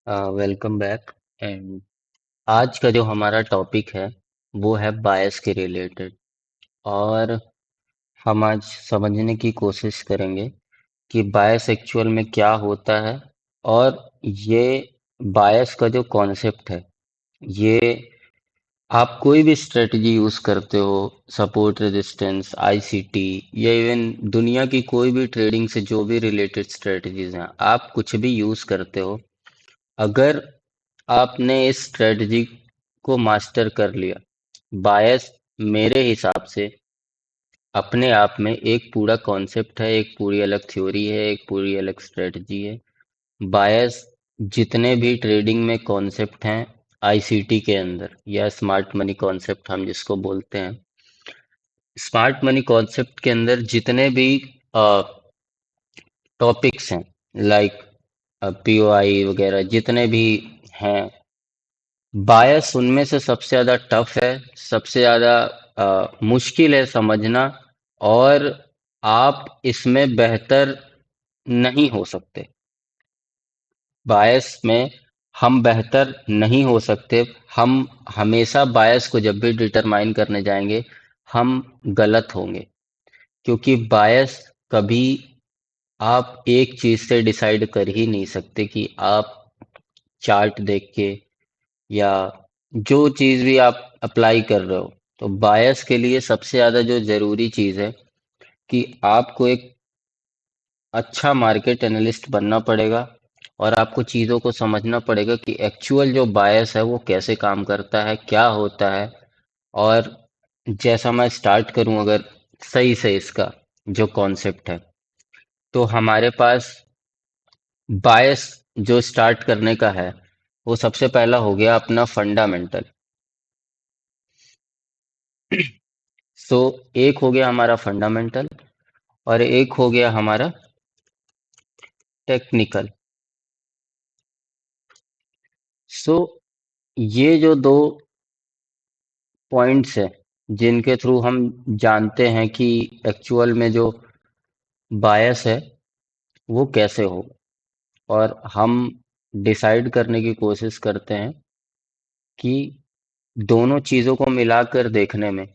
Welcome back. And आज का जो हमारा टॉपिक है वो है बायस के रिलेटेड। और हम आज समझने की कोशिश करेंगे कि बायस एक्चुअल में क्या होता है। और ये बायस का जो कॉन्सेप्ट है, ये आप कोई भी स्ट्रेटजी यूज करते हो, सपोर्ट रेजिस्टेंस, आईसीटी, या इवन दुनिया की कोई भी ट्रेडिंग से जो भी रिलेटेड स्ट्रेटजीज हैं, आप कुछ भी यूज करते हो, अगर आपने इस स्ट्रेटजी को मास्टर कर लिया, बायस मेरे हिसाब से अपने आप में एक पूरा कॉन्सेप्ट है, एक पूरी अलग थ्योरी है, एक पूरी अलग स्ट्रेटजी है। बायस जितने भी ट्रेडिंग में कॉन्सेप्ट हैं आईसीटी के अंदर, या स्मार्ट मनी कॉन्सेप्ट हम जिसको बोलते हैं, स्मार्ट मनी कॉन्सेप्ट के अंदर जितने भी टॉपिक्स हैं, लाइक पीओआई वगैरह जितने भी हैं, बायस उनमें से सबसे ज्यादा टफ है, सबसे ज्यादा मुश्किल है समझना। और आप इसमें बेहतर नहीं हो सकते। बायस में हम बेहतर नहीं हो सकते। हम हमेशा बायस को जब भी डिटरमाइन करने जाएंगे, हम गलत होंगे। क्योंकि बायस कभी आप एक चीज से डिसाइड कर ही नहीं सकते कि आप चार्ट देख के, या जो चीज भी आप अप्लाई कर रहे हो। तो बायस के लिए सबसे ज्यादा जो जरूरी चीज है कि आपको एक अच्छा मार्केट एनालिस्ट बनना पड़ेगा, और आपको चीजों को समझना पड़ेगा कि एक्चुअल जो बायस है वो कैसे काम करता है, क्या होता है। और जैसा मैं स्टार्ट करूं अगर सही से इसका जो कॉन्सेप्ट है, तो हमारे पास बायस जो स्टार्ट करने का है, वो सबसे पहला हो गया अपना फंडामेंटल। सो एक हो गया हमारा फंडामेंटल, और एक हो गया हमारा टेक्निकल। सो ये जो दो पॉइंट्स हैं जिनके थ्रू हम जानते हैं कि एक्चुअल में जो बायस है वो कैसे हो, और हम डिसाइड करने की कोशिश करते हैं कि दोनों चीजों को मिलाकर देखने में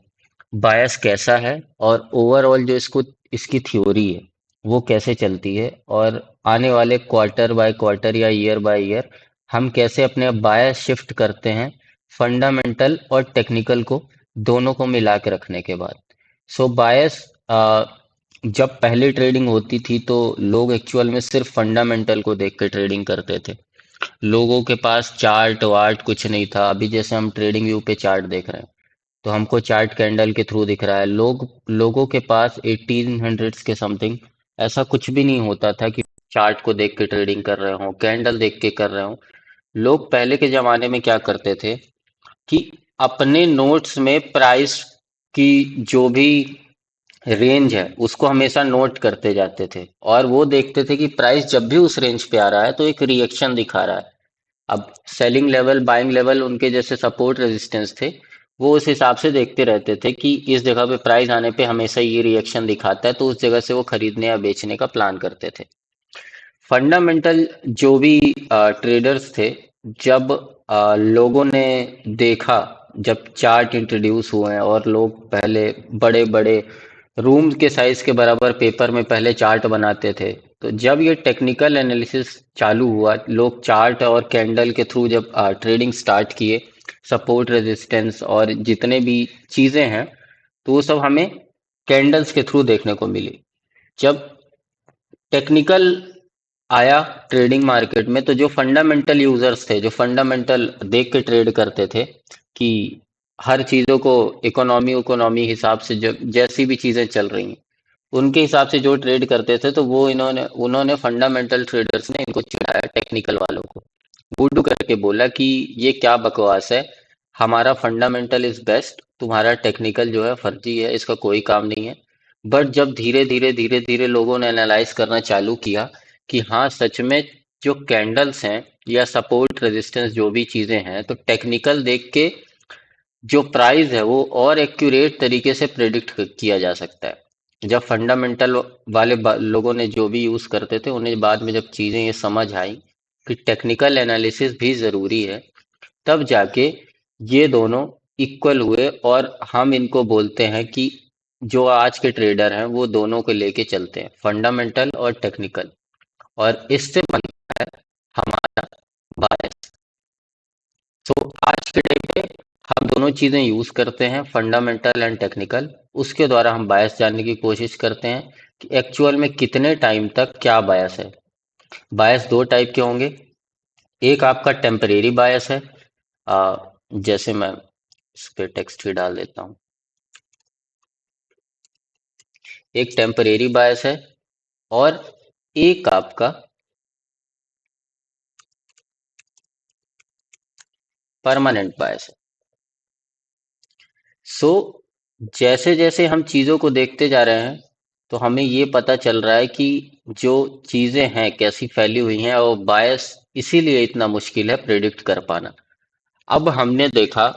बायस कैसा है, और ओवरऑल जो इसको इसकी थ्योरी है वो कैसे चलती है, और आने वाले क्वार्टर बाय क्वार्टर या ईयर बाय ईयर हम कैसे अपने बायस शिफ्ट करते हैं, फंडामेंटल और टेक्निकल को दोनों को मिला के रखने के बाद। सो बायस जब पहली ट्रेडिंग होती थी तो लोग एक्चुअल में सिर्फ फंडामेंटल को देख के ट्रेडिंग करते थे। लोगों के पास चार्ट वार्ट कुछ नहीं था। अभी जैसे हम ट्रेडिंग व्यू पे चार्ट देख रहे हैं, तो हमको चार्ट कैंडल के थ्रू दिख रहा है। लोगों के पास 1800s के समथिंग ऐसा कुछ भी नहीं होता था कि चार्ट को देख के ट्रेडिंग कर रहे हो, कैंडल देख के कर रहे हो। लोग पहले के जमाने में क्या करते थे कि अपने नोट्स में प्राइस की जो भी रेंज है उसको हमेशा नोट करते जाते थे, और वो देखते थे कि प्राइस जब भी उस रेंज पे आ रहा है तो एक रिएक्शन दिखा रहा है। अब सेलिंग लेवल बाइंग लेवल उनके जैसे सपोर्ट रेजिस्टेंस थे, वो उस हिसाब से देखते रहते थे कि इस जगह पे प्राइस आने पे हमेशा ये रिएक्शन दिखाता है, तो उस जगह से वो खरीदने या बेचने का प्लान करते थे। फंडामेंटल जो भी ट्रेडर्स थे, जब लोगों ने देखा, जब चार्ट इंट्रोड्यूस हुए हैं और लोग पहले बड़े बड़े रूम के साइज के बराबर पेपर में पहले चार्ट बनाते थे, तो जब ये टेक्निकल एनालिसिस चालू हुआ, लोग चार्ट और कैंडल के थ्रू जब ट्रेडिंग स्टार्ट किए, सपोर्ट रेजिस्टेंस और जितने भी चीजें हैं, तो वो सब हमें कैंडल्स के थ्रू देखने को मिली। जब टेक्निकल आया ट्रेडिंग मार्केट में, तो जो फंडामेंटल यूजर्स थे, जो फंडामेंटल देख के ट्रेड करते थे कि हर चीजों को इकोनॉमी इकोनॉमी हिसाब से जब जैसी भी चीजें चल रही हैं उनके हिसाब से जो ट्रेड करते थे, तो वो इन्होंने उन्होंने फंडामेंटल ट्रेडर्स ने इनको चिढ़ाया, टेक्निकल वालों को गुड्डू करके बोला कि ये क्या बकवास है, हमारा फंडामेंटल इज बेस्ट, तुम्हारा टेक्निकल जो है फर्जी है, इसका कोई काम नहीं है। बट जब धीरे धीरे लोगों ने एनालाइज करना चालू किया कि हाँ सच में जो कैंडल्स हैं या सपोर्ट रेजिस्टेंस जो भी चीजें हैं, तो टेक्निकल देख के जो प्राइस है वो और एक्यूरेट तरीके से प्रेडिक्ट किया जा सकता है। जब फंडामेंटल वाले लोगों ने जो भी यूज करते थे, उन्हें बाद में जब चीजें ये समझ आई, कि टेक्निकल एनालिसिस भी ज़रूरी है, तब जाके ये दोनों इक्वल हुए और हम इनको बोलते हैं कि जो आज के ट्रेडर हैं वो दोनों को लेके चलते हैं, फंडामेंटल और टेक्निकल। और इससे बनता है हमारा बायस। तो आज के डे पे हम दोनों चीजें यूज करते हैं, फंडामेंटल एंड टेक्निकल। उसके द्वारा हम बायस जानने की कोशिश करते हैं कि एक्चुअल में कितने टाइम तक क्या बायस है। बायस दो टाइप के होंगे। एक आपका टेम्परेरी बायस है। आ, जैसे मैं इस पे टेक्स्ट ही डाल देता हूँ। एक टेम्परेरी बायस है और एक आपका परमानेंट बायस है। सो जैसे जैसे हम चीजों को देखते जा रहे हैं तो हमें ये पता चल रहा है कि जो चीजें हैं कैसी फैली हुई हैं, और बायस इसीलिए इतना मुश्किल है प्रेडिक्ट कर पाना। अब हमने देखा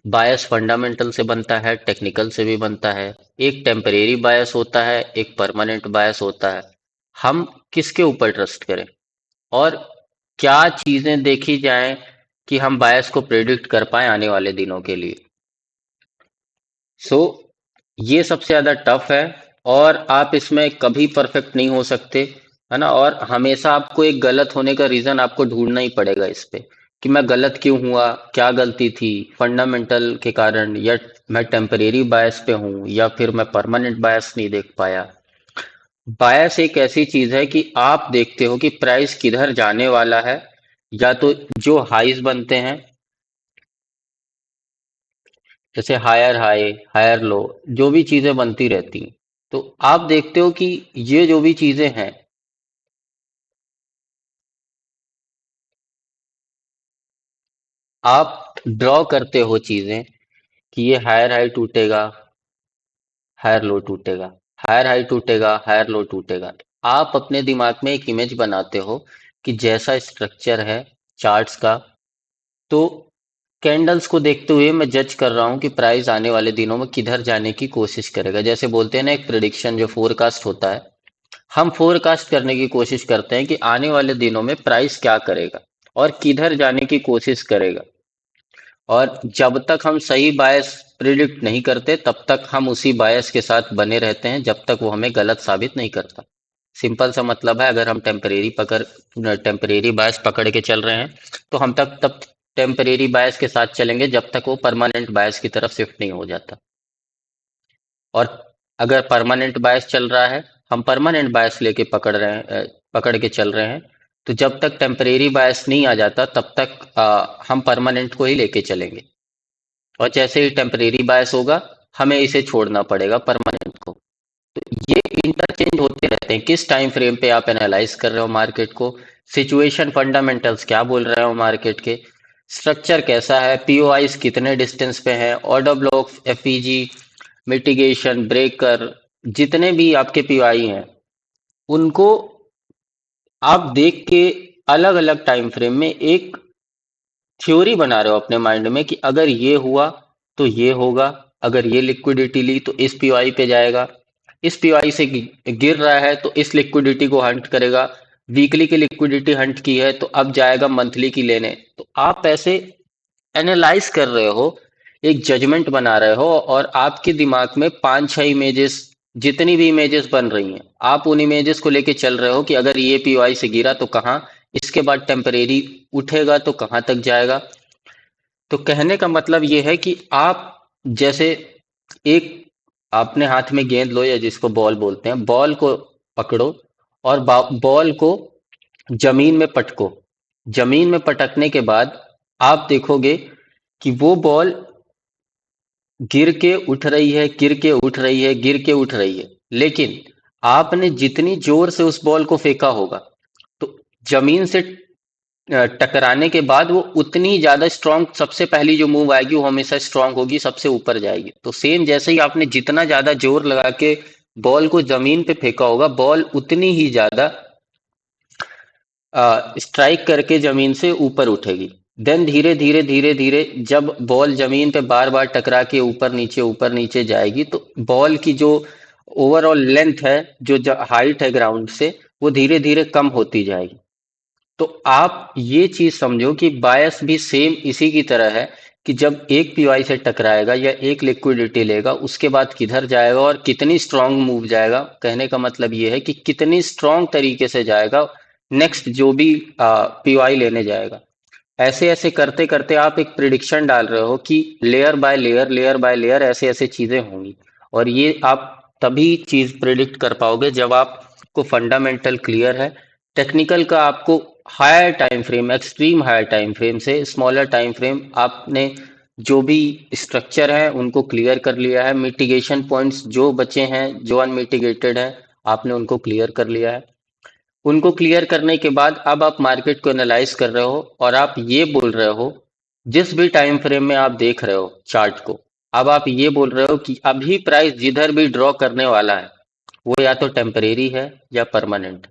बायस फंडामेंटल से बनता है, टेक्निकल से भी बनता है। एक टेम्परेरी बायस होता है, एक परमानेंट बायस होता है। हम किसके ऊपर ट्रस्ट करें और क्या चीजें देखी जाएं कि हम बायस को प्रेडिक्ट कर पाए आने वाले दिनों के लिए। सो ये सबसे ज्यादा टफ है और आप इसमें कभी परफेक्ट नहीं हो सकते, है ना। और हमेशा आपको एक गलत होने का रीजन आपको ढूंढना ही पड़ेगा इस पे कि मैं गलत क्यों हुआ, क्या गलती थी, फंडामेंटल के कारण, या मैं टेम्परेरी बायस पे हूँ, या फिर मैं परमानेंट बायस नहीं देख पाया। बायस एक ऐसी चीज है कि आप देखते हो कि प्राइस किधर जाने वाला है, या तो जो हाईज बनते हैं, जैसे हायर हाई हायर लो, जो भी चीजें बनती रहती हैं, तो आप देखते हो कि ये जो भी चीजें हैं, आप ड्रॉ करते हो चीजें कि ये हायर हाई टूटेगा, हायर लो टूटेगा, हायर हाई टूटेगा, हायर लो टूटेगा। आप अपने दिमाग में एक इमेज बनाते हो कि जैसा स्ट्रक्चर है चार्ट्स का, तो कैंडल्स को देखते हुए मैं जज कर रहा हूं कि प्राइस आने वाले दिनों में किधर जाने की कोशिश करेगा। जैसे बोलते हैं ना, एक प्रिडिक्शन जो फोरकास्ट होता है, हम फोरकास्ट करने की कोशिश करते हैं कि आने वाले दिनों में प्राइस क्या करेगा और किधर जाने की कोशिश करेगा। और जब तक हम सही बायस प्रिडिक्ट नहीं करते तब तक हम उसी बायस के साथ बने रहते हैं जब तक वो हमें गलत साबित नहीं करता। सिंपल सा मतलब है, अगर हम टेम्परेरी बायस पकड़ के चल रहे हैं तो हम तब टेम्परेरी बायस के साथ चलेंगे जब तक वो परमानेंट बायस की तरफ शिफ्ट नहीं हो जाता। और अगर परमानेंट बायस चल रहा है, हम परमानेंट बायस लेके पकड़ के चल रहे हैं, तो जब तक टेम्परेरी बायस नहीं आ जाता तब तक हम परमानेंट को ही लेके चलेंगे। और जैसे ही टेम्परेरी बायस होगा, हमें इसे छोड़ना पड़ेगा परमानेंट को। तो ये इंटरचेंज होते रहते हैं। किस टाइम फ्रेम पे आप एनालाइज कर रहे हो मार्केट को, सिचुएशन फंडामेंटल्स क्या बोल रहे हो मार्केट के, स्ट्रक्चर कैसा है, पीओआईज कितने डिस्टेंस पे हैं, order block, FEG, mitigation, breaker, जितने भी आपके पीओआई हैं, उनको आप देख के अलग अलग टाइम फ्रेम में एक थ्योरी बना रहे हो अपने माइंड में कि अगर ये हुआ तो ये होगा, अगर ये लिक्विडिटी ली तो इस पीओआई पे जाएगा, इस पीओआई से गिर रहा है तो इस लिक्विडिटी को हंट करेगा, वीकली की लिक्विडिटी हंट की है तो अब जाएगा मंथली की लेने। तो आप ऐसे एनालाइज कर रहे हो, एक जजमेंट बना रहे हो, और आपके दिमाग में पांच छह इमेजेस, जितनी भी इमेजेस बन रही हैं, आप उन इमेजेस को लेके चल रहे हो कि अगर ये पीओआई से गिरा तो कहाँ, इसके बाद टेम्परेरी उठेगा तो कहाँ तक जाएगा। तो कहने का मतलब ये है कि आप जैसे एक, अपने हाथ में गेंद लो, या जिसको बॉल बोलते हैं, बॉल को पकड़ो और बॉल को जमीन में पटको। जमीन में पटकने के बाद आप देखोगे कि वो बॉल गिर के उठ रही है, गिर के उठ रही है, गिर के उठ रही है। लेकिन आपने जितनी जोर से उस बॉल को फेंका होगा, तो जमीन से टकराने के बाद वो उतनी ज्यादा स्ट्रांग, सबसे पहली जो मूव आएगी वो हमेशा स्ट्रांग होगी, सबसे ऊपर जाएगी। तो सेम जैसे ही आपने जितना ज्यादा जोर लगा के बॉल को जमीन पे फेंका होगा, बॉल उतनी ही ज्यादा स्ट्राइक करके जमीन से ऊपर उठेगी। देन धीरे धीरे धीरे धीरे जब बॉल जमीन पे बार बार टकरा के ऊपर नीचे जाएगी, तो बॉल की जो ओवरऑल लेंथ है, जो हाइट है ग्राउंड से, वो धीरे धीरे कम होती जाएगी। तो आप ये चीज समझो कि बायस भी सेम इसी की तरह है कि जब एक पीवाई से टकराएगा या एक लिक्विडिटी लेगा उसके बाद किधर जाएगा और कितनी स्ट्रांग मूव जाएगा। कहने का मतलब ये है कि कितनी स्ट्रांग तरीके से जाएगा नेक्स्ट जो भी पीवाई लेने जाएगा। ऐसे ऐसे करते करते आप एक प्रिडिक्शन डाल रहे हो कि लेयर बाय लेयर ऐसे ऐसे चीजें होंगी। और ये आप तभी चीज प्रिडिक्ट कर पाओगे जब आपको फंडामेंटल क्लियर है। टेक्निकल का आपको higher time frame, extreme higher time frame से स्मॉलर टाइम फ्रेम, आपने जो भी स्ट्रक्चर है उनको क्लियर कर लिया है। मिटिगेशन पॉइंट्स जो बचे हैं, जो अनमिटिगेटेड है, आपने उनको क्लियर कर लिया है। उनको क्लियर करने के बाद अब आप मार्केट को एनालाइज कर रहे हो और आप ये बोल रहे हो, जिस भी टाइम फ्रेम में आप देख रहे हो चार्ट को, अब आप ये बोल रहे हो कि अभी प्राइस जिधर भी ड्रॉ करने वाला है वो या तो टेम्परेरी है या परमानेंट।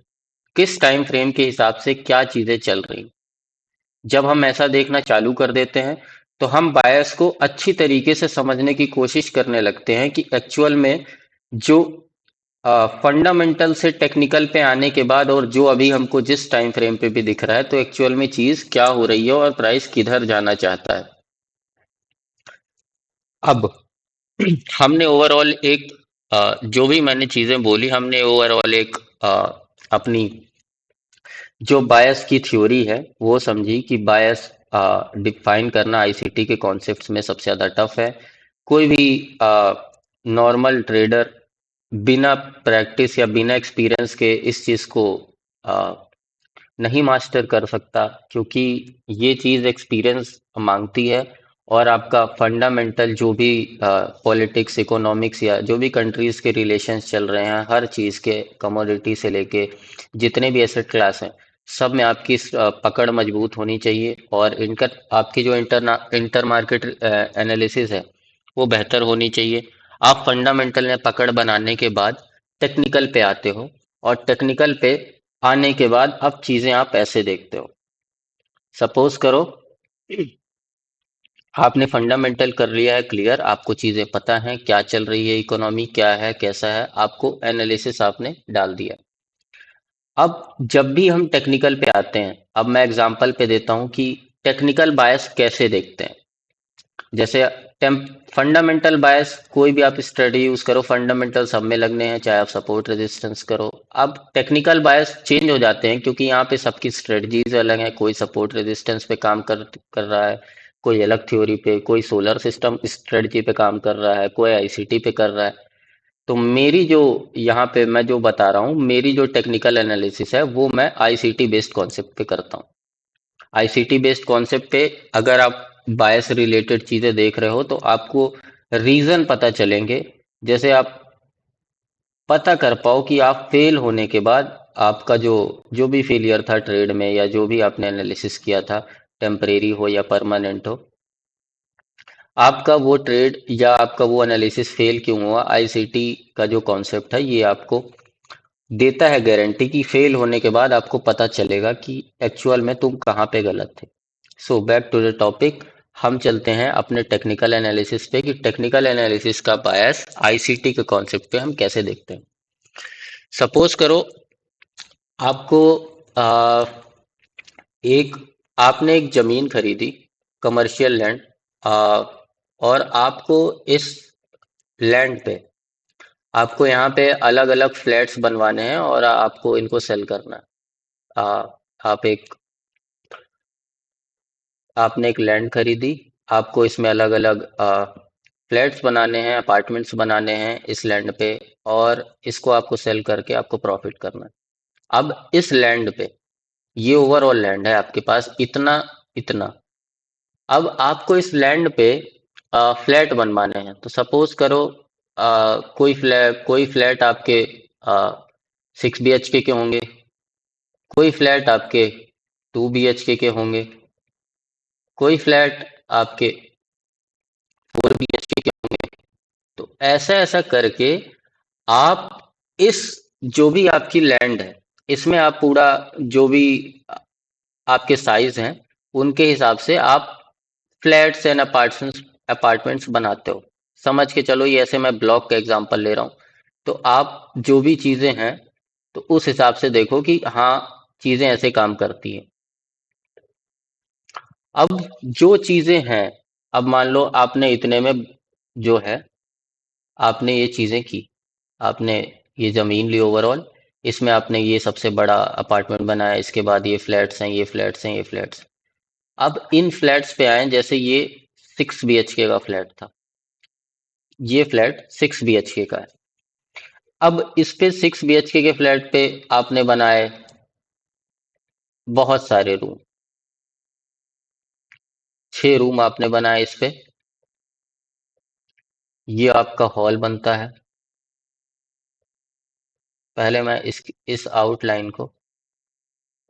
किस टाइम फ्रेम के हिसाब से क्या चीजें चल रही। जब हम ऐसा देखना चालू कर देते हैं तो हम बायस को अच्छी तरीके से समझने की कोशिश करने लगते हैं कि एक्चुअल में जो फंडामेंटल से टेक्निकल पे आने के बाद और जो अभी हमको जिस टाइम फ्रेम पे भी दिख रहा है, तो एक्चुअल में चीज क्या हो रही है और प्राइस किधर जाना चाहता है। अब हमने ओवरऑल एक जो भी मैंने चीजें बोली, हमने ओवरऑल एक अ, अपनी जो बायस की थ्योरी है वो समझी कि बायस डिफाइन करना आईसीटी के कॉन्सेप्ट्स में सबसे ज्यादा टफ है। कोई भी नॉर्मल ट्रेडर बिना प्रैक्टिस या बिना एक्सपीरियंस के इस चीज को आ, नहीं मास्टर कर सकता, क्योंकि ये चीज एक्सपीरियंस मांगती है। और आपका फंडामेंटल जो भी पॉलिटिक्स, इकोनॉमिक्स या जो भी कंट्रीज के रिलेशंस चल रहे हैं, हर चीज के कमोडिटी से लेके जितने भी एसेट क्लास हैं, सब में आपकी पकड़ मजबूत होनी चाहिए। और इनका आपकी जो इंटर मार्केट एनालिसिस है वो बेहतर होनी चाहिए। आप फंडामेंटल में पकड़ बनाने के बाद टेक्निकल पे आते हो, और टेक्निकल पे आने के बाद अब चीजें आप ऐसे देखते हो। सपोज करो आपने फंडामेंटल कर लिया है क्लियर, आपको चीजें पता हैं क्या चल रही है, इकोनॉमी क्या है कैसा है, आपको एनालिसिस आपने डाल दिया। अब जब भी हम टेक्निकल पे आते हैं, अब मैं एग्जांपल पे देता हूं कि टेक्निकल बायस कैसे देखते हैं। जैसे फंडामेंटल बायस, कोई भी आप स्टडी यूज करो, फंडामेंटल सब में लगने हैं, चाहे आप सपोर्ट रेजिस्टेंस करो। अब टेक्निकल बायस चेंज हो जाते हैं क्योंकि यहाँ पे सबकी स्ट्रेटजीज अलग हैं। कोई सपोर्ट रेजिस्टेंस पे काम कर रहा है, कोई अलग थ्योरी पे, कोई सोलर सिस्टम स्ट्रेटजी पे काम कर रहा है, कोई आईसीटी पे कर रहा है। तो मेरी जो यहाँ पे मैं जो बता रहा हूँ, मेरी जो टेक्निकल एनालिसिस है वो मैं आईसीटी बेस्ड कॉन्सेप्ट पे करता हूँ। आईसीटी बेस्ड कॉन्सेप्ट पे अगर आप बायस रिलेटेड चीजें देख रहे हो तो आपको रीजन पता चलेंगे। जैसे आप पता कर पाओ कि आप फेल होने के बाद आपका जो जो भी फेलियर था ट्रेड में, या जो भी आपने एनालिसिस किया था, टेम्परेरी हो या परमानेंट हो, आपका वो ट्रेड या आपका वो एनालिसिस फेल क्यों हुआ। आईसीटी का जो कॉन्सेप्ट है ये आपको देता है गारंटी कि फेल होने के बाद आपको पता चलेगा कि एक्चुअल में तुम कहाँ पे गलत थे। So back to the topic, हम चलते हैं अपने टेक्निकल एनालिसिस पे कि टेक्निकल एनालिसिस का बायस आईसीटी के कॉन्सेप्ट पे हम कैसे देखते हैं। सपोज करो आपको आ, एक आपने एक जमीन खरीदी, कमर्शियल लैंड, और आपको इस लैंड पे, आपको यहाँ पे अलग अलग फ्लैट्स बनवाने हैं और आपको इनको सेल करना है। आ, आप एक आपने एक लैंड खरीदी, आपको इसमें अलग अलग फ्लैट्स बनाने हैं, अपार्टमेंट्स बनाने हैं इस लैंड पे, और इसको आपको सेल करके आपको प्रॉफिट करना है। अब इस लैंड पे, ये ओवरऑल लैंड है आपके पास इतना इतना। अब आपको इस लैंड पे फ्लैट बनवाने हैं। तो सपोज करो कोई फ्लैट आपके 6 BHK के होंगे, कोई फ्लैट आपके 2 BHK के होंगे, कोई फ्लैट आपके 4 BHK के होंगे। तो ऐसा ऐसा करके आप इस जो भी आपकी लैंड है, इसमें आप पूरा जो भी आपके साइज हैं उनके हिसाब से आप फ्लैट्स एंड अपार्टमेंट्स बनाते हो। समझ के चलो, ये ऐसे मैं ब्लॉक का एग्जांपल ले रहा हूँ। तो आप जो भी चीजें हैं तो उस हिसाब से देखो कि हाँ, चीजें ऐसे काम करती हैं। अब जो चीजें हैं, अब मान लो आपने इतने में जो है, आपने ये चीजें की, आपने ये जमीन ली ओवरऑल, इसमें आपने ये सबसे बड़ा अपार्टमेंट बनाया, इसके बाद ये फ्लैट्स हैं, ये फ्लैट्स हैं, ये फ्लैट्स। अब इन फ्लैट्स पे आए, जैसे ये 6 BHK का फ्लैट था, ये फ्लैट 6 BHK का है। अब इस पे 6 BHK के फ्लैट पे आपने बनाए बहुत सारे रूम, 6 रूम आपने बनाए इस पे। ये आपका हॉल बनता है। पहले मैं इस आउटलाइन को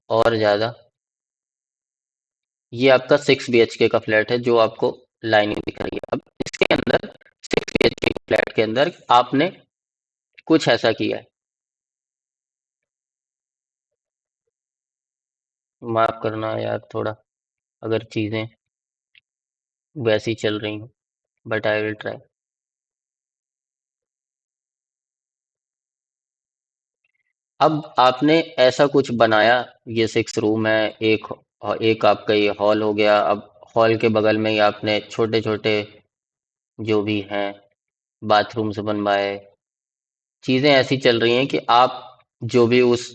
और ज्यादा, ये आपका 6 BHK का फ्लैट है जो आपको लाइनिंग दिख रही है। अब इसके अंदर 6 BHK के फ्लैट के अंदर आपने कुछ ऐसा किया है। माफ करना यार थोड़ा, अगर चीजें वैसी चल रही हो, बट आई विल ट्राई। अब आपने ऐसा कुछ बनाया, ये 6 रूम है, एक आपका ये हॉल हो गया। अब हॉल के बगल में ही आपने छोटे छोटे जो भी हैं बाथरूम्स बनवाए। चीजें ऐसी चल रही हैं कि आप जो भी उस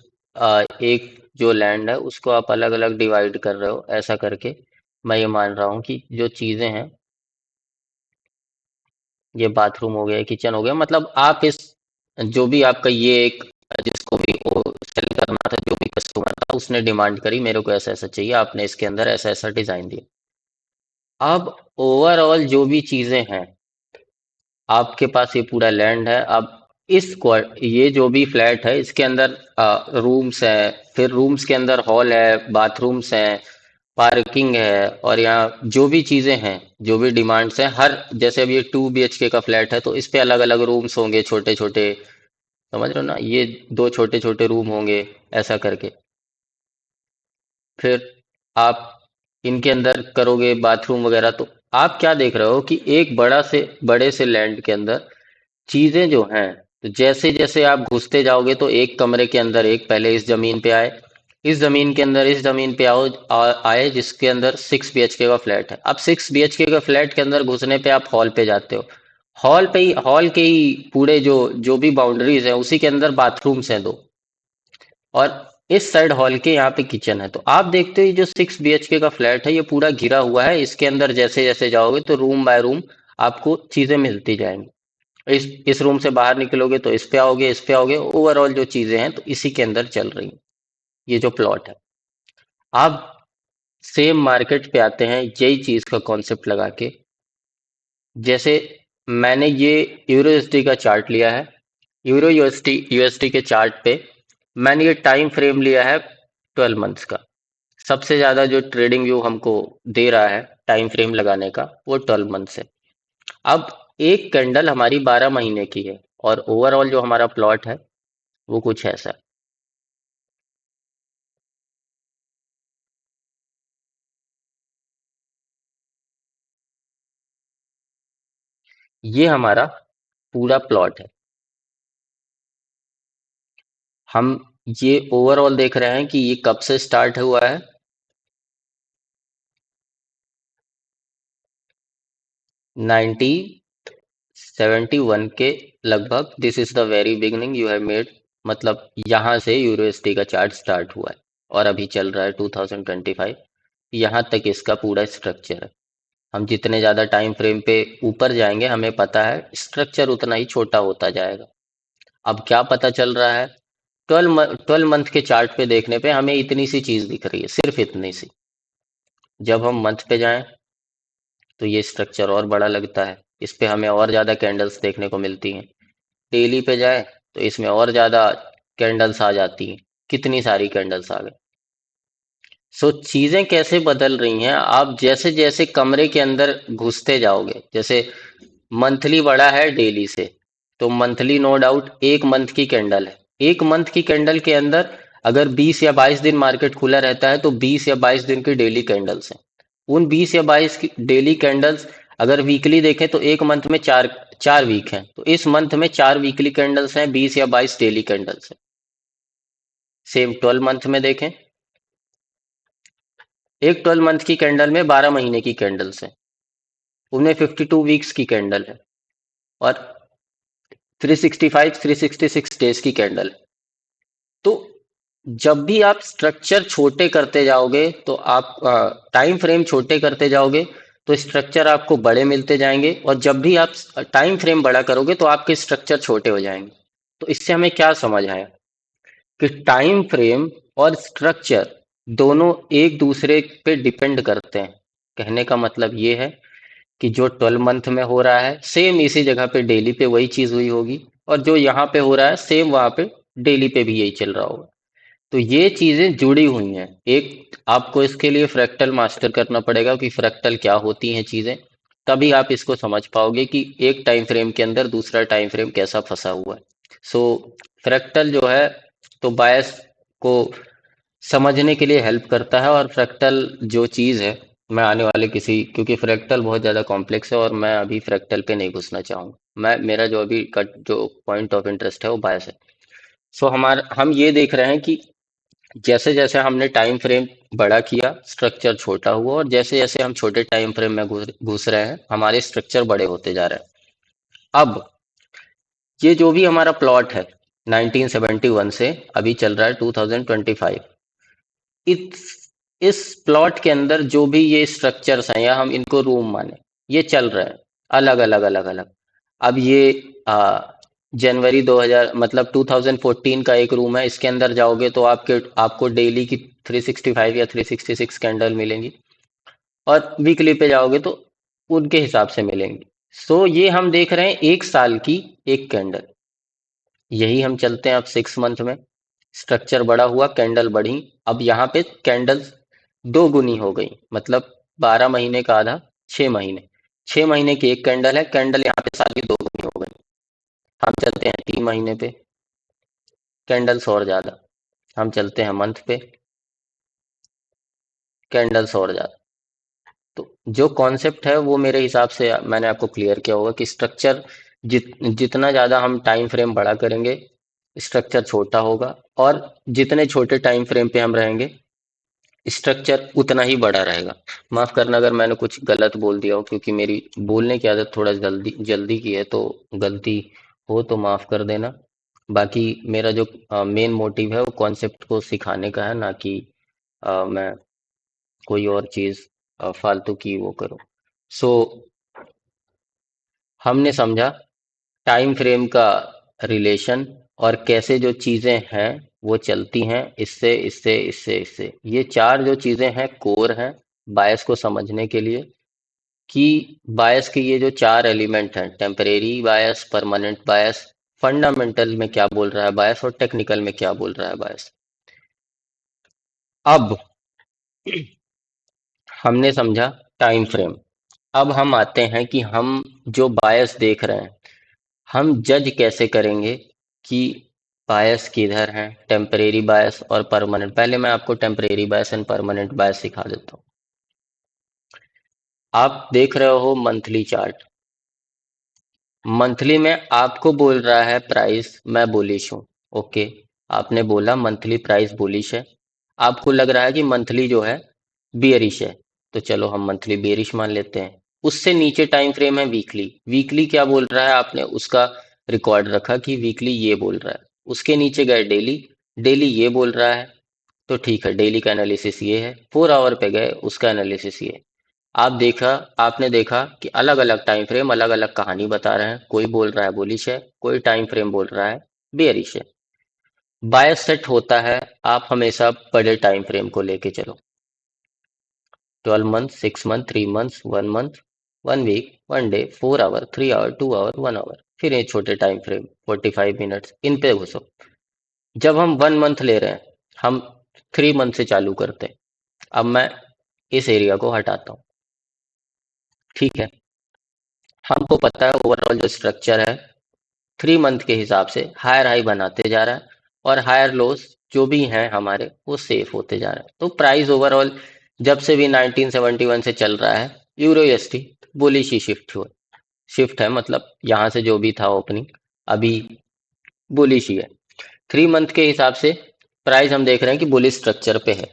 एक जो लैंड है उसको आप अलग अलग डिवाइड कर रहे हो, ऐसा करके मैं ये मान रहा हूँ कि जो चीजें हैं, ये बाथरूम हो गया, किचन हो गया, मतलब आप इस जो भी आपका ये एक, जिसको भी वो सेल करना था, जो भी कस्टमर था उसने डिमांड करी मेरे को ऐसा ऐसा चाहिए, आपने इसके अंदर ऐसा ऐसा डिजाइन दिया। अब ओवरऑल जो भी चीजें हैं, आपके पास ये पूरा लैंड है। अब ये जो भी फ्लैट है इसके अंदर रूम्स है, फिर रूम्स के अंदर हॉल है, बाथरूम्स हैं, पार्किंग है, और यहाँ जो भी चीजें हैं, जो भी डिमांड्स हैं, हर जैसे अब ये 2 BHK का फ्लैट है तो इस पे अलग अलग रूम्स होंगे छोटे छोटे, समझ रहे हो ना, ये दो छोटे छोटे रूम होंगे, ऐसा करके। फिर आप इनके अंदर करोगे बाथरूम वगैरह, तो आप क्या देख रहे हो कि एक बड़े से लैंड के अंदर चीजें जो हैं, तो जैसे जैसे आप घुसते जाओगे तो एक कमरे के अंदर एक, पहले इस जमीन पे आए, इस जमीन के अंदर इस जमीन पे आए जिसके अंदर 6 BHK का फ्लैट है। अब 6 BHK के फ्लैट के अंदर घुसने पे आप हॉल पे जाते हो, हॉल के ही पूरे जो भी बाउंड्रीज है उसी के अंदर बाथरूम्स हैं दो, और इस साइड हॉल के यहाँ पे किचन है। तो आप देखते हो ये जो 6 BHK का फ्लैट है ये पूरा घिरा हुआ है, इसके अंदर जैसे जैसे जाओगे तो रूम बाय रूम आपको चीजें मिलती जाएंगी। इस रूम से बाहर निकलोगे तो इस पे आओगे, ओवरऑल जो चीजें हैं तो इसी के अंदर चल रही हैं, ये जो प्लॉट है। आप सेम मार्केट पे आते हैं यही चीज का कॉन्सेप्ट लगा के, जैसे मैंने ये यूरो यूएसडी का चार्ट लिया है, यूरो यूएसडी के चार्ट पे मैंने ये टाइम फ्रेम लिया है 12 मंथ्स का। सबसे ज्यादा जो ट्रेडिंग व्यू हमको दे रहा है टाइम फ्रेम लगाने का वो 12 मंथ्स है। अब एक कैंडल हमारी 12 महीने की है, और ओवरऑल जो हमारा प्लॉट है वो कुछ ऐसा है। ये हमारा पूरा प्लॉट है। हम ये ओवरऑल देख रहे हैं कि ये कब से स्टार्ट हुआ है, 1971 के लगभग। This is the very beginning you have made, मतलब यहाँ से यूरोएसडी का चार्ट स्टार्ट हुआ है और अभी चल रहा है 2025। यहाँ तक इसका पूरा स्ट्रक्चर है। हम जितने ज्यादा टाइम फ्रेम पे ऊपर जाएंगे हमें पता है स्ट्रक्चर उतना ही छोटा होता जाएगा। अब क्या पता चल रहा है, 12 मंथ के चार्ट पे देखने पे हमें इतनी सी चीज दिख रही है, सिर्फ इतनी सी। जब हम मंथ पे जाएं तो ये स्ट्रक्चर और बड़ा लगता है, इस पे हमें और ज्यादा कैंडल्स देखने को मिलती हैं। डेली पे जाए तो इसमें और ज्यादा कैंडल्स आ जाती हैं, कितनी सारी कैंडल्स आ गई। सो चीजें कैसे बदल रही हैं, आप जैसे जैसे कमरे के अंदर घुसते जाओगे, जैसे मंथली बड़ा है डेली से, तो मंथली नो डाउट एक मंथ की कैंडल है, एक मंथ की कैंडल के अंदर अगर 20 या 22 दिन मार्केट खुला रहता है तो 20 या 22 दिन की डेली कैंडल्स हैं। उन 20 या 22 की डेली कैंडल्स अगर वीकली देखें तो एक मंथ में चार चार वीक हैं, तो इस मंथ में 4 वीकली कैंडल्स हैं, 20 या 22 डेली कैंडल्स हैं। सेम 12 मंथ में देखें, एक 12 मंथ की कैंडल में 12 महीने की कैंडल्स है, उनमें 52 वीक्स की कैंडल है, और 365 366 डेज की कैंडल है। तो जब भी आप स्ट्रक्चर छोटे करते जाओगे तो आप टाइम फ्रेम छोटे करते जाओगे तो स्ट्रक्चर आपको बड़े मिलते जाएंगे, और जब भी आप टाइम फ्रेम बड़ा करोगे तो आपके स्ट्रक्चर छोटे हो जाएंगे। तो इससे हमें क्या समझ आया कि टाइम फ्रेम और स्ट्रक्चर दोनों एक दूसरे पे डिपेंड करते हैं। कहने का मतलब ये है कि जो 12 मंथ में हो रहा है सेम इसी जगह पे डेली पे वही चीज हुई होगी, और जो यहाँ पे हो रहा है सेम वहां पे डेली पे भी यही चल रहा होगा। तो ये चीजें जुड़ी हुई हैं। एक आपको इसके लिए फ्रैक्टल मास्टर करना पड़ेगा कि फ्रैक्टल क्या होती हैं चीजें, तभी आप इसको समझ पाओगे कि एक टाइम फ्रेम के अंदर दूसरा टाइम फ्रेम कैसा फंसा हुआ है। सो फ्रैक्टल जो है तो बायस को समझने के लिए हेल्प करता है। और फ्रैक्टल जो चीज है, मैं आने वाले किसी, क्योंकि फ्रैक्टल बहुत ज्यादा कॉम्प्लेक्स है और मैं अभी फ्रैक्टल पे नहीं घुसना चाहूंगा, मैं मेरा जो अभी का जो पॉइंट ऑफ इंटरेस्ट है वो बायस है। सो हमारा हम ये देख रहे हैं कि जैसे जैसे हमने टाइम फ्रेम बड़ा किया स्ट्रक्चर छोटा हुआ, और जैसे जैसे हम छोटे टाइम फ्रेम में घुस घुस रहे हैं हमारे स्ट्रक्चर बड़े होते जा रहे हैं। अब ये जो भी हमारा प्लॉट है 1971 से अभी चल रहा है 2025, इस इस प्लॉट के अंदर जो भी ये स्ट्रक्चर्स हैं या हम इनको रूम माने, ये चल रहे हैं अलग अलग अलग अलग। अब ये आ, जनवरी 2000 मतलब 2014 का एक रूम है, इसके अंदर जाओगे तो आपको डेली की 365 या 366 कैंडल मिलेंगी, और वीकली पे जाओगे तो उनके हिसाब से मिलेंगी। सो ये हम देख रहे हैं एक साल की एक कैंडल। यही हम चलते हैं अब 6 मंथ में, स्ट्रक्चर बड़ा हुआ कैंडल बढ़ी। अब यहाँ पे कैंडल्स दो गुनी हो गई, मतलब 12 महीने का आधा, 6 महीने, 6 महीने की एक कैंडल है, कैंडल यहाँ पे सारी दो गुनी हो गई। हम चलते हैं 3 महीने पे, कैंडल्स और ज्यादा। हम चलते हैं मंथ पे, कैंडल्स और ज्यादा। तो जो कॉन्सेप्ट है वो मेरे हिसाब से मैंने आपको क्लियर किया होगा कि स्ट्रक्चर जितना ज्यादा हम टाइम फ्रेम बड़ा करेंगे स्ट्रक्चर छोटा होगा, और जितने छोटे टाइम फ्रेम पे हम रहेंगे स्ट्रक्चर उतना ही बड़ा रहेगा। माफ करना अगर मैंने कुछ गलत बोल दिया हो, क्योंकि मेरी बोलने की आदत थोड़ा जल्दी जल्दी की है, तो गलती हो तो माफ कर देना। बाकी मेरा जो मेन मोटिव है वो कॉन्सेप्ट को सिखाने का है, ना कि मैं कोई और चीज फालतू की वो करूं। सो हमने समझा टाइम फ्रेम का रिलेशन, और कैसे जो चीजें हैं वो चलती हैं इससे इससे इससे इससे। ये चार जो चीजें हैं कोर हैं बायस को समझने के लिए, कि बायस के ये जो चार एलिमेंट हैं, टेम्परेरी बायस, परमानेंट बायस, फंडामेंटल में क्या बोल रहा है बायस, और टेक्निकल में क्या बोल रहा है बायस। अब हमने समझा टाइम फ्रेम। अब हम आते हैं कि हम जो बायस देख रहे हैं हम जज कैसे करेंगे कि बायस किधर है, टेम्परेरी बायस और परमानेंट। पहले मैं आपको टेम्परेरी बायस एंड परमानेंट बायस सिखा देता हूँ। आप देख रहे हो मंथली चार्ट, मंथली में आपको बोल रहा है प्राइस मैं बुलिश हूँ। ओके, आपने बोला मंथली प्राइस बुलिश है, आपको लग रहा है कि मंथली जो है बियरिश है, तो चलो हम मंथली बियरिश मान लेते हैं। उससे नीचे टाइम फ्रेम है वीकली, वीकली क्या बोल रहा है आपने उसका रिकॉर्ड रखा कि वीकली ये बोल रहा है। उसके नीचे गए डेली, डेली ये बोल रहा है, तो ठीक है डेली का एनालिसिस ये है। 4 आवर पे गए उसका एनालिसिस ये है। आपने देखा कि अलग अलग टाइम फ्रेम अलग अलग कहानी बता रहे हैं, कोई बोल रहा है बुलिश है, कोई टाइम फ्रेम बोल रहा है बेयरिश है। बायस सेट होता है, आप हमेशा बड़े टाइम फ्रेम को लेके चलो। 12 month, 6 month, 3 month, 1 month, 1 week, 1 day, 4 hour, 3 hour, 2 hour, 1 hour, फिर ये छोटे टाइम फ्रेम 45 मिनट्स, इन पे घुसो। जब हम 1 मंथ ले रहे हैं, हम 3 मंथ से चालू करते हैं। अब मैं इस एरिया को हटाता हूँ, ठीक है। हमको पता है ओवरऑल जो स्ट्रक्चर है 3 मंथ के हिसाब से हायर हाई बनाते जा रहा है, और हायर लोस जो भी हैं हमारे वो सेफ होते जा रहा है। तो प्राइस ओवरऑल जब से भी 1971 से चल रहा है यूरोएसटी बुलिश ही शिफ्ट है, मतलब यहाँ से जो भी था ओपनिंग अभी बुलिश ही है। 3 मंथ के हिसाब से प्राइस हम देख रहे हैं कि बुलिश स्ट्रक्चर पे है।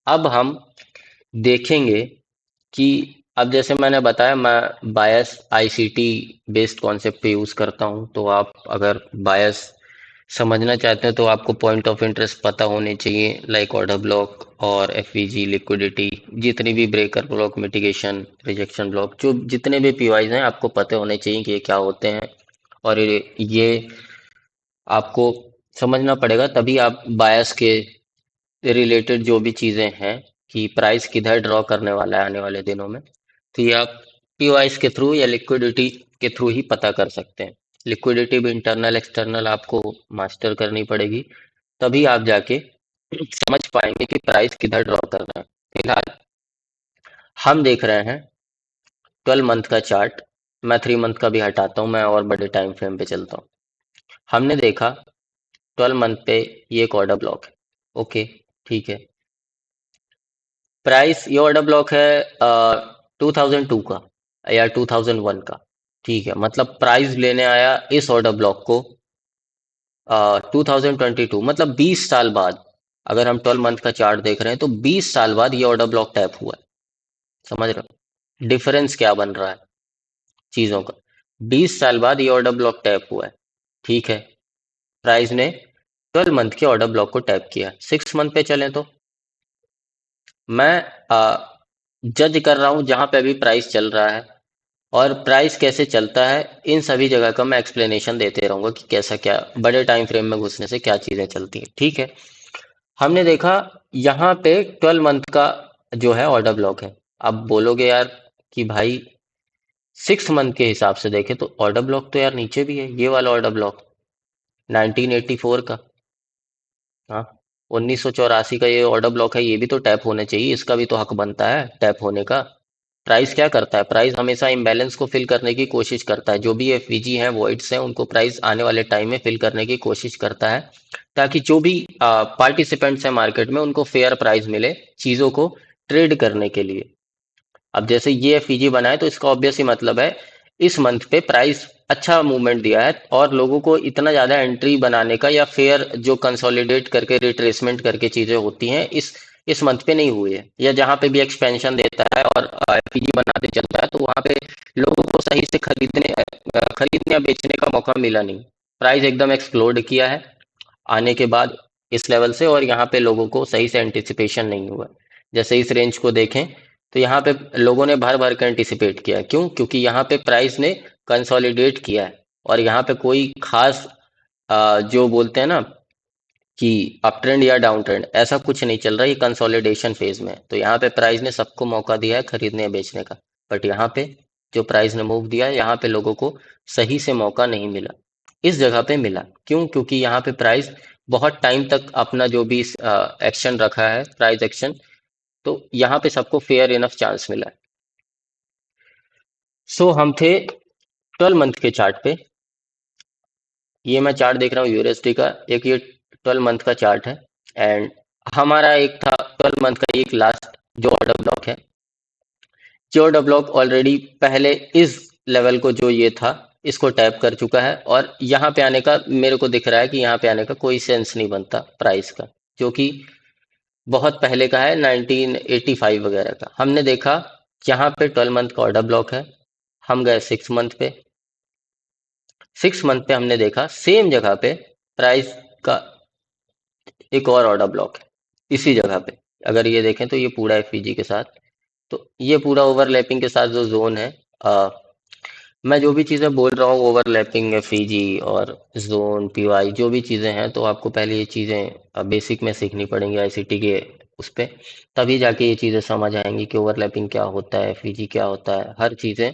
अब हम देखेंगे कि अब जैसे मैंने बताया मैं बायस आईसीटी बेस्ड कॉन्सेप्ट पे यूज करता हूँ। तो आप अगर बायस समझना चाहते हैं तो आपको पॉइंट ऑफ इंटरेस्ट पता होने चाहिए, लाइक ऑर्डर ब्लॉक और एफवीजी लिक्विडिटी, जितनी भी breaker block, mitigation, rejection block, जो जितने भी पीवाईज हैं आपको पता होने चाहिए कि ये क्या होते हैं। और ये आपको समझना पड़ेगा, तभी आप बायस के रिलेटेड जो भी चीजें हैं कि प्राइस किधर ड्रॉ करने वाला है आने वाले दिनों में, तो ये आप पीवाईस के थ्रू या लिक्विडिटी के थ्रू ही पता कर सकते हैं। लिक्विडिटी भी इंटरनल एक्सटर्नल आपको मास्टर करनी पड़ेगी, तभी आप जाके समझ पाएंगे कि प्राइस किधर ड्रॉ करना है। फिलहाल हम देख रहे हैं 12 मंथ का चार्ट। मैं 3 मंथ का भी हटाता हूँ, मैं और बड़े टाइम फ्रेम पे चलता हूँ। हमने देखा 12 मंथ पे ये एक ऑर्डर ब्लॉक है। ओके, ठीक है। प्राइस, ये ऑर्डर ब्लॉक है 2002 का या 2001 का। ठीक है, मतलब प्राइस लेने आया इस ऑर्डर ब्लॉक को 2022, मतलब 20 साल बाद। अगर हम 12 मंथ का चार्ट देख रहे हैं तो 20 साल बाद ये ऑर्डर ब्लॉक टैप हुआ है। समझ रहे हो डिफरेंस क्या बन रहा है चीजों का? 20 साल बाद ये ऑर्डर ब्लॉक टैप हुआ है। ठीक है, प्राइस ने 12 मंथ के ऑर्डर ब्लॉक को टैप किया। 6 मंथ पे चलें तो मैं जज कर रहा हूं जहां पे अभी प्राइस चल रहा है, और प्राइस कैसे चलता है इन सभी जगह का मैं एक्सप्लेनेशन देते रहूंगा कि कैसा क्या बड़े टाइम फ्रेम में घुसने से क्या चीजें चलती हैं। ठीक है, हमने देखा यहाँ पे 12 मंथ का जो है ऑर्डर ब्लॉक है। अब बोलोगे यार कि भाई 6 मंथ के हिसाब से देखे तो ऑर्डर ब्लॉक तो यार नीचे भी है, ये वाला ऑर्डर ब्लॉक 1984 का। हाँ, 1984 का ये ऑर्डर ब्लॉक है, ये भी तो टैप होना चाहिए, इसका भी तो हक बनता है टैप होने का। प्राइस क्या करता है? प्राइस हमेशा इम्बैलेंस को फिल करने की कोशिश करता है। जो भी एफवीजी हैं, वॉइड्स हैं, उनको प्राइस आने वाले टाइम में फिल करने की कोशिश करता है, ताकि जो भी पार्टिसिपेंट्स हैं मार्केट में उनको फेयर प्राइस मिले चीजों को ट्रेड करने के लिए। अब जैसे ये एफईजी बना है तो इसका ऑब्वियस ही मतलब है इस मंथ पे प्राइस अच्छा मूवमेंट दिया है, और लोगों को इतना ज्यादा एंट्री बनाने का या फेयर जो कंसोलिडेट करके रिट्रेसमेंट करके चीजें होती हैं इस मंथ पे नहीं हुई है। या जहां पे भी एक्सपेंशन देता है और एफईजी बनाते चलता है तो वहां पे लोगों को सही से खरीदने या बेचने का मौका मिला नहीं। प्राइस एकदम एक्सप्लोड किया है आने के बाद इस लेवल से, और यहाँ पे लोगों को सही से एंटिसिपेशन नहीं हुआ। जैसे इस रेंज को देखें तो यहाँ पे लोगों ने भर भर के एंटिसिपेट किया। क्यों? क्योंकि यहाँ पे प्राइस ने कंसोलिडेट किया है, और यहाँ पे कोई खास जो बोलते हैं ना कि अप ट्रेंड या डाउन ट्रेंड, ऐसा कुछ नहीं चल रहा, ये कंसोलिडेशन फेज में है। तो यहाँ पे प्राइस ने सबको मौका दिया है खरीदने या बेचने का, बट यहाँ पे जो प्राइस ने मूव दिया है यहाँ पे लोगों को सही से मौका नहीं मिला। इस जगह पे मिला। क्यों? क्योंकि यहाँ पे प्राइस बहुत टाइम तक अपना जो भी एक्शन रखा है, प्राइस एक्शन, तो यहाँ पे सबको फेयर इनफ चांस मिला है। सो हम थे 12 मंथ के चार्ट पे। ये मैं चार्ट देख रहा हूँ यूएसडी का, एक ये 12 मंथ का चार्ट है। एंड हमारा एक था 12 मंथ का एक लास्ट जो ऑर्डर ब्लॉक है। जो ऑर्डर ब्लॉक ऑलरेडी पहले इस लेवल को जो ये था इसको टैप कर चुका है, और यहाँ पे आने का मेरे को दिख रहा है कि यहाँ पे आने का कोई सेंस नहीं बनता प्राइस का, जो कि बहुत पहले का है, 1985 वगैरह का। हमने देखा यहाँ पे 12 मंथ का ऑर्डर ब्लॉक है। हम गए 6 मंथ पे। 6 मंथ पे हमने देखा सेम जगह पे प्राइस का एक और ऑर्डर ब्लॉक है इसी जगह पे। अगर ये देखें तो ये पूरा एफईजी के साथ, तो ये पूरा ओवरलैपिंग के साथ जो जोन है, आ, मैं जो भी चीज़ें बोल रहा हूँ ओवरलैपिंग, एफईजी और जोन, पीवाई, जो भी चीज़ें हैं, तो आपको पहले ये चीज़ें बेसिक में सीखनी पड़ेंगी आईसीटी के उस पे, तभी जाके ये चीज़ें समझ आएंगी कि ओवरलैपिंग क्या होता है, एफईजी क्या होता है। हर चीज़ें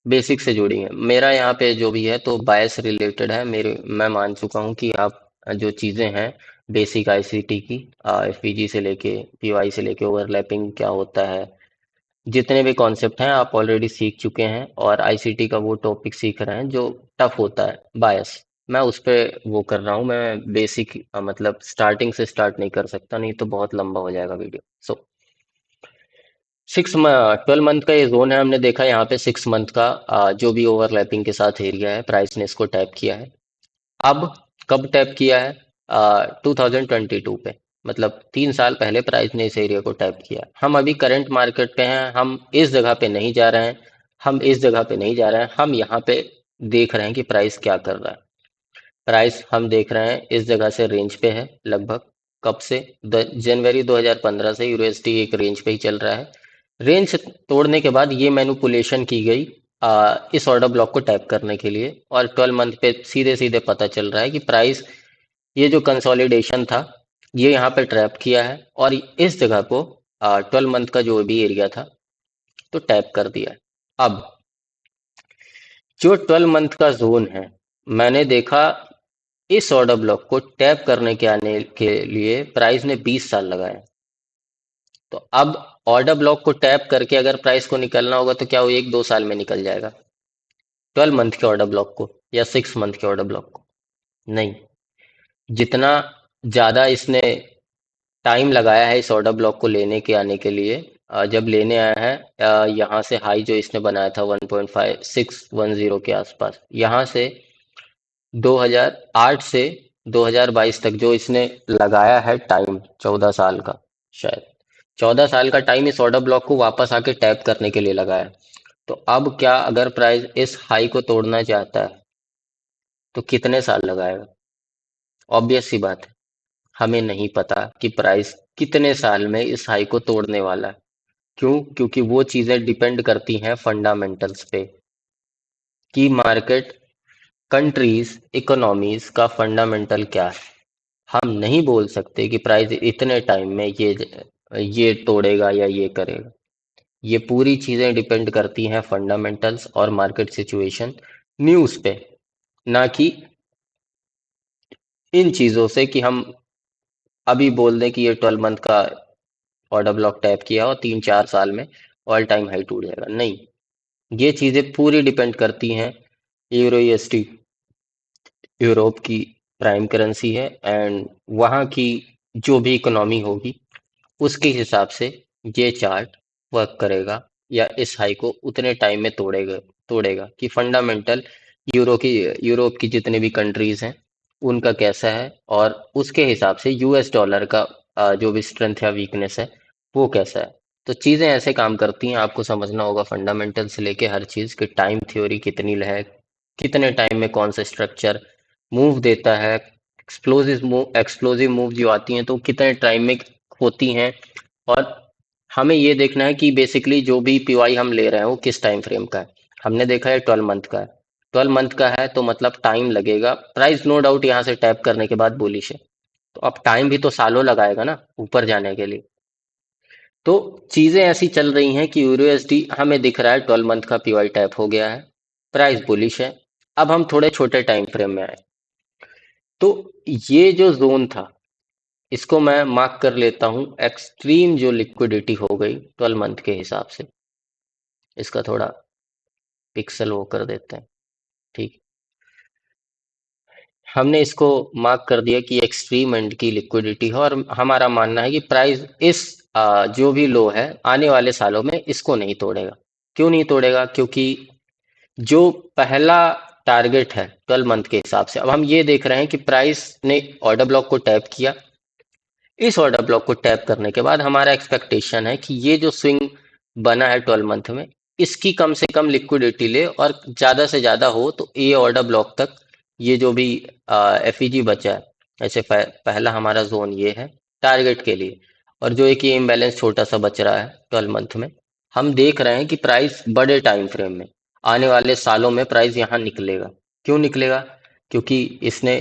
बेसिक से जुड़ी हैं। मेरा यहाँ पे जो भी है तो बायस रिलेटेड है। मेरे मैं मान चुका हूँ कि आप जो चीज़ें हैं बेसिक आईसीटी की, एफपीजी से लेके पीवाई से लेके ओवरलैपिंग क्या होता है, जितने भी कॉन्सेप्ट हैं आप ऑलरेडी सीख चुके हैं, और आईसीटी का वो टॉपिक सीख रहे हैं जो टफ होता है, बायस। मैं उस पे वो कर रहा हूँ। मैं बेसिक मतलब स्टार्टिंग से स्टार्ट नहीं कर सकता, नहीं तो बहुत लंबा हो जाएगा वीडियो। सो 12 मंथ का ये जोन है। हमने देखा यहाँ पे 6 मंथ का जो भी ओवरलैपिंग के साथ एरिया है, प्राइस ने इसको टैप किया है। अब कब टैप किया है? 2022 पे। मतलब 3 साल पहले प्राइस ने इस एरिया को टैप किया। हम अभी करंट मार्केट पे हैं, हम इस जगह पे नहीं जा रहे हैं, हम इस जगह पे नहीं जा रहे हैं, हम यहाँ पे देख रहे हैं कि प्राइस क्या कर रहा है। प्राइस हम देख रहे हैं इस जगह से रेंज पे है लगभग। कब से? जनवरी 2015 से यूएसडी एक रेंज पे ही चल रहा है। रेंज तोड़ने के बाद ये मैनिपुलेशन की गई इस ऑर्डर ब्लॉक को टैप करने के लिए, और 12 मंथ पे सीधे सीधे पता चल रहा है कि प्राइस, ये जो कंसोलिडेशन था, ये यहाँ पे ट्रैप किया है और इस जगह को 12 मंथ का जो भी एरिया था तो टैप कर दिया है। अब जो 12 मंथ का जोन है, मैंने देखा इस ऑर्डर ब्लॉक को टैप करने के आने के लिए प्राइस ने 20 साल लगाए। तो अब ऑर्डर ब्लॉक को टैप करके अगर प्राइस को निकलना होगा तो क्या वो 1-2 साल में निकल जाएगा 12 मंथ के ऑर्डर ब्लॉक को, या 6 मंथ के ऑर्डर ब्लॉक को? नहीं। जितना ज्यादा इसने टाइम लगाया है इस ऑर्डर ब्लॉक को लेने के आने के लिए, जब लेने आया है, यहाँ से हाई जो इसने बनाया था 1.5610 के आसपास, यहाँ से 2008 से 2022 तक जो इसने लगाया है टाइम, 14 साल का, शायद 14 साल का टाइम इस ऑर्डर ब्लॉक को वापस आके टैप करने के लिए लगाया है। तो अब क्या अगर प्राइस इस हाई को तोड़ना चाहता है तो कितने साल लगाएगा? ऑब्वियस सी बात है, हमें नहीं पता कि प्राइस कितने साल में इस हाई को तोड़ने वाला है। क्यों? क्योंकि वो चीजें डिपेंड करती हैं फंडामेंटल्स पे, कि मार्केट, कंट्रीज, इकोनॉमीज का फंडामेंटल क्या है। हम नहीं बोल सकते कि प्राइस इतने टाइम में ये तोड़ेगा या ये करेगा। ये पूरी चीजें डिपेंड करती हैं फंडामेंटल्स और मार्केट सिचुएशन, न्यूज़ पे, ना कि इन चीजों से कि हम अभी बोल दें कि ये 12 मंथ का ऑर्डर ब्लॉक टैप किया और 3-4 साल में ऑल टाइम हाई टूट जाएगा। नहीं, ये चीजें पूरी डिपेंड करती हैं। यूरो यूएसडी यूरोप की प्राइम करेंसी है, एंड वहाँ की जो भी इकोनॉमी होगी उसके हिसाब से ये चार्ट वर्क करेगा, या इस हाई को उतने टाइम में तोड़ेगा तोड़ेगा कि फंडामेंटल यूरो की यूरोप की जितने भी कंट्रीज हैं उनका कैसा है, और उसके हिसाब से यूएस डॉलर का जो भी स्ट्रेंथ या वीकनेस है वो कैसा है। तो चीजें ऐसे काम करती हैं, आपको समझना होगा फंडामेंटल से लेके हर चीज कि टाइम थ्योरी कितनी है, कितने टाइम में कौन सा स्ट्रक्चर मूव देता है, एक्सप्लोसिव मूव जो आती हैं तो कितने टाइम में होती हैं। और हमें ये देखना है कि बेसिकली जो भी पीवाई हम ले रहे हैं वो किस टाइम फ्रेम का है। हमने देखा है 12 मंथ का है, 12 मंथ का है तो मतलब टाइम लगेगा। प्राइस नो डाउट यहाँ से टैप करने के बाद बुलिश है, तो अब टाइम भी तो सालों लगाएगा ना ऊपर जाने के लिए। तो चीजें ऐसी चल रही हैं कि यूरोएसडी हमें दिख रहा है 12 मंथ का पीवाई टैप हो गया है, प्राइस बुलिश है। अब हम थोड़े छोटे टाइम फ्रेम में आए, तो ये जो जोन था इसको मैं मार्क कर लेता हूं एक्सट्रीम जो लिक्विडिटी हो गई 12 मंथ के हिसाब से। इसका थोड़ा पिक्सल वो कर देते हैं, ठीक। हमने इसको मार्क कर दिया कि एक्सट्रीम एंड की लिक्विडिटी है, और हमारा मानना है कि प्राइस इस जो भी लो है आने वाले सालों में इसको नहीं तोड़ेगा। क्यों नहीं तोड़ेगा? क्योंकि जो पहला टारगेट है 12 मंथ के हिसाब से, अब हम ये देख रहे हैं कि प्राइस ने ऑर्डर ब्लॉक को टैप किया। इस ऑर्डर ब्लॉक को टैप करने के बाद हमारा एक्सपेक्टेशन है कि ये जो स्विंग बना है 12 मंथ में, इसकी कम से कम लिक्विडिटी ले, और ज्यादा से ज्यादा हो तो ये ऑर्डर ब्लॉक तक ये जो भी एफईजी बचा है, ऐसे पहला हमारा जोन ये है टारगेट के लिए। और जो एक ये इम्बैलेंस छोटा सा बच रहा है 12 मंथ में, हम देख रहे हैं कि प्राइस बड़े टाइम फ्रेम में आने वाले सालों में प्राइस यहाँ निकलेगा। क्यों निकलेगा? क्योंकि इसने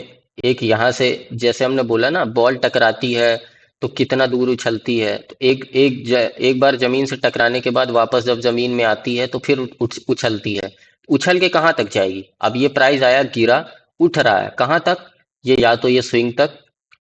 एक यहाँ से, जैसे हमने बोला ना, बॉल टकराती है तो कितना दूर उछलती है, तो एक बार जमीन से टकराने के बाद वापस जब जमीन में आती है तो फिर उछलती है। उछल के कहाँ तक जाएगी? अब ये प्राइस आया, गिरा, उठ रहा है कहाँ तक? ये या तो ये स्विंग तक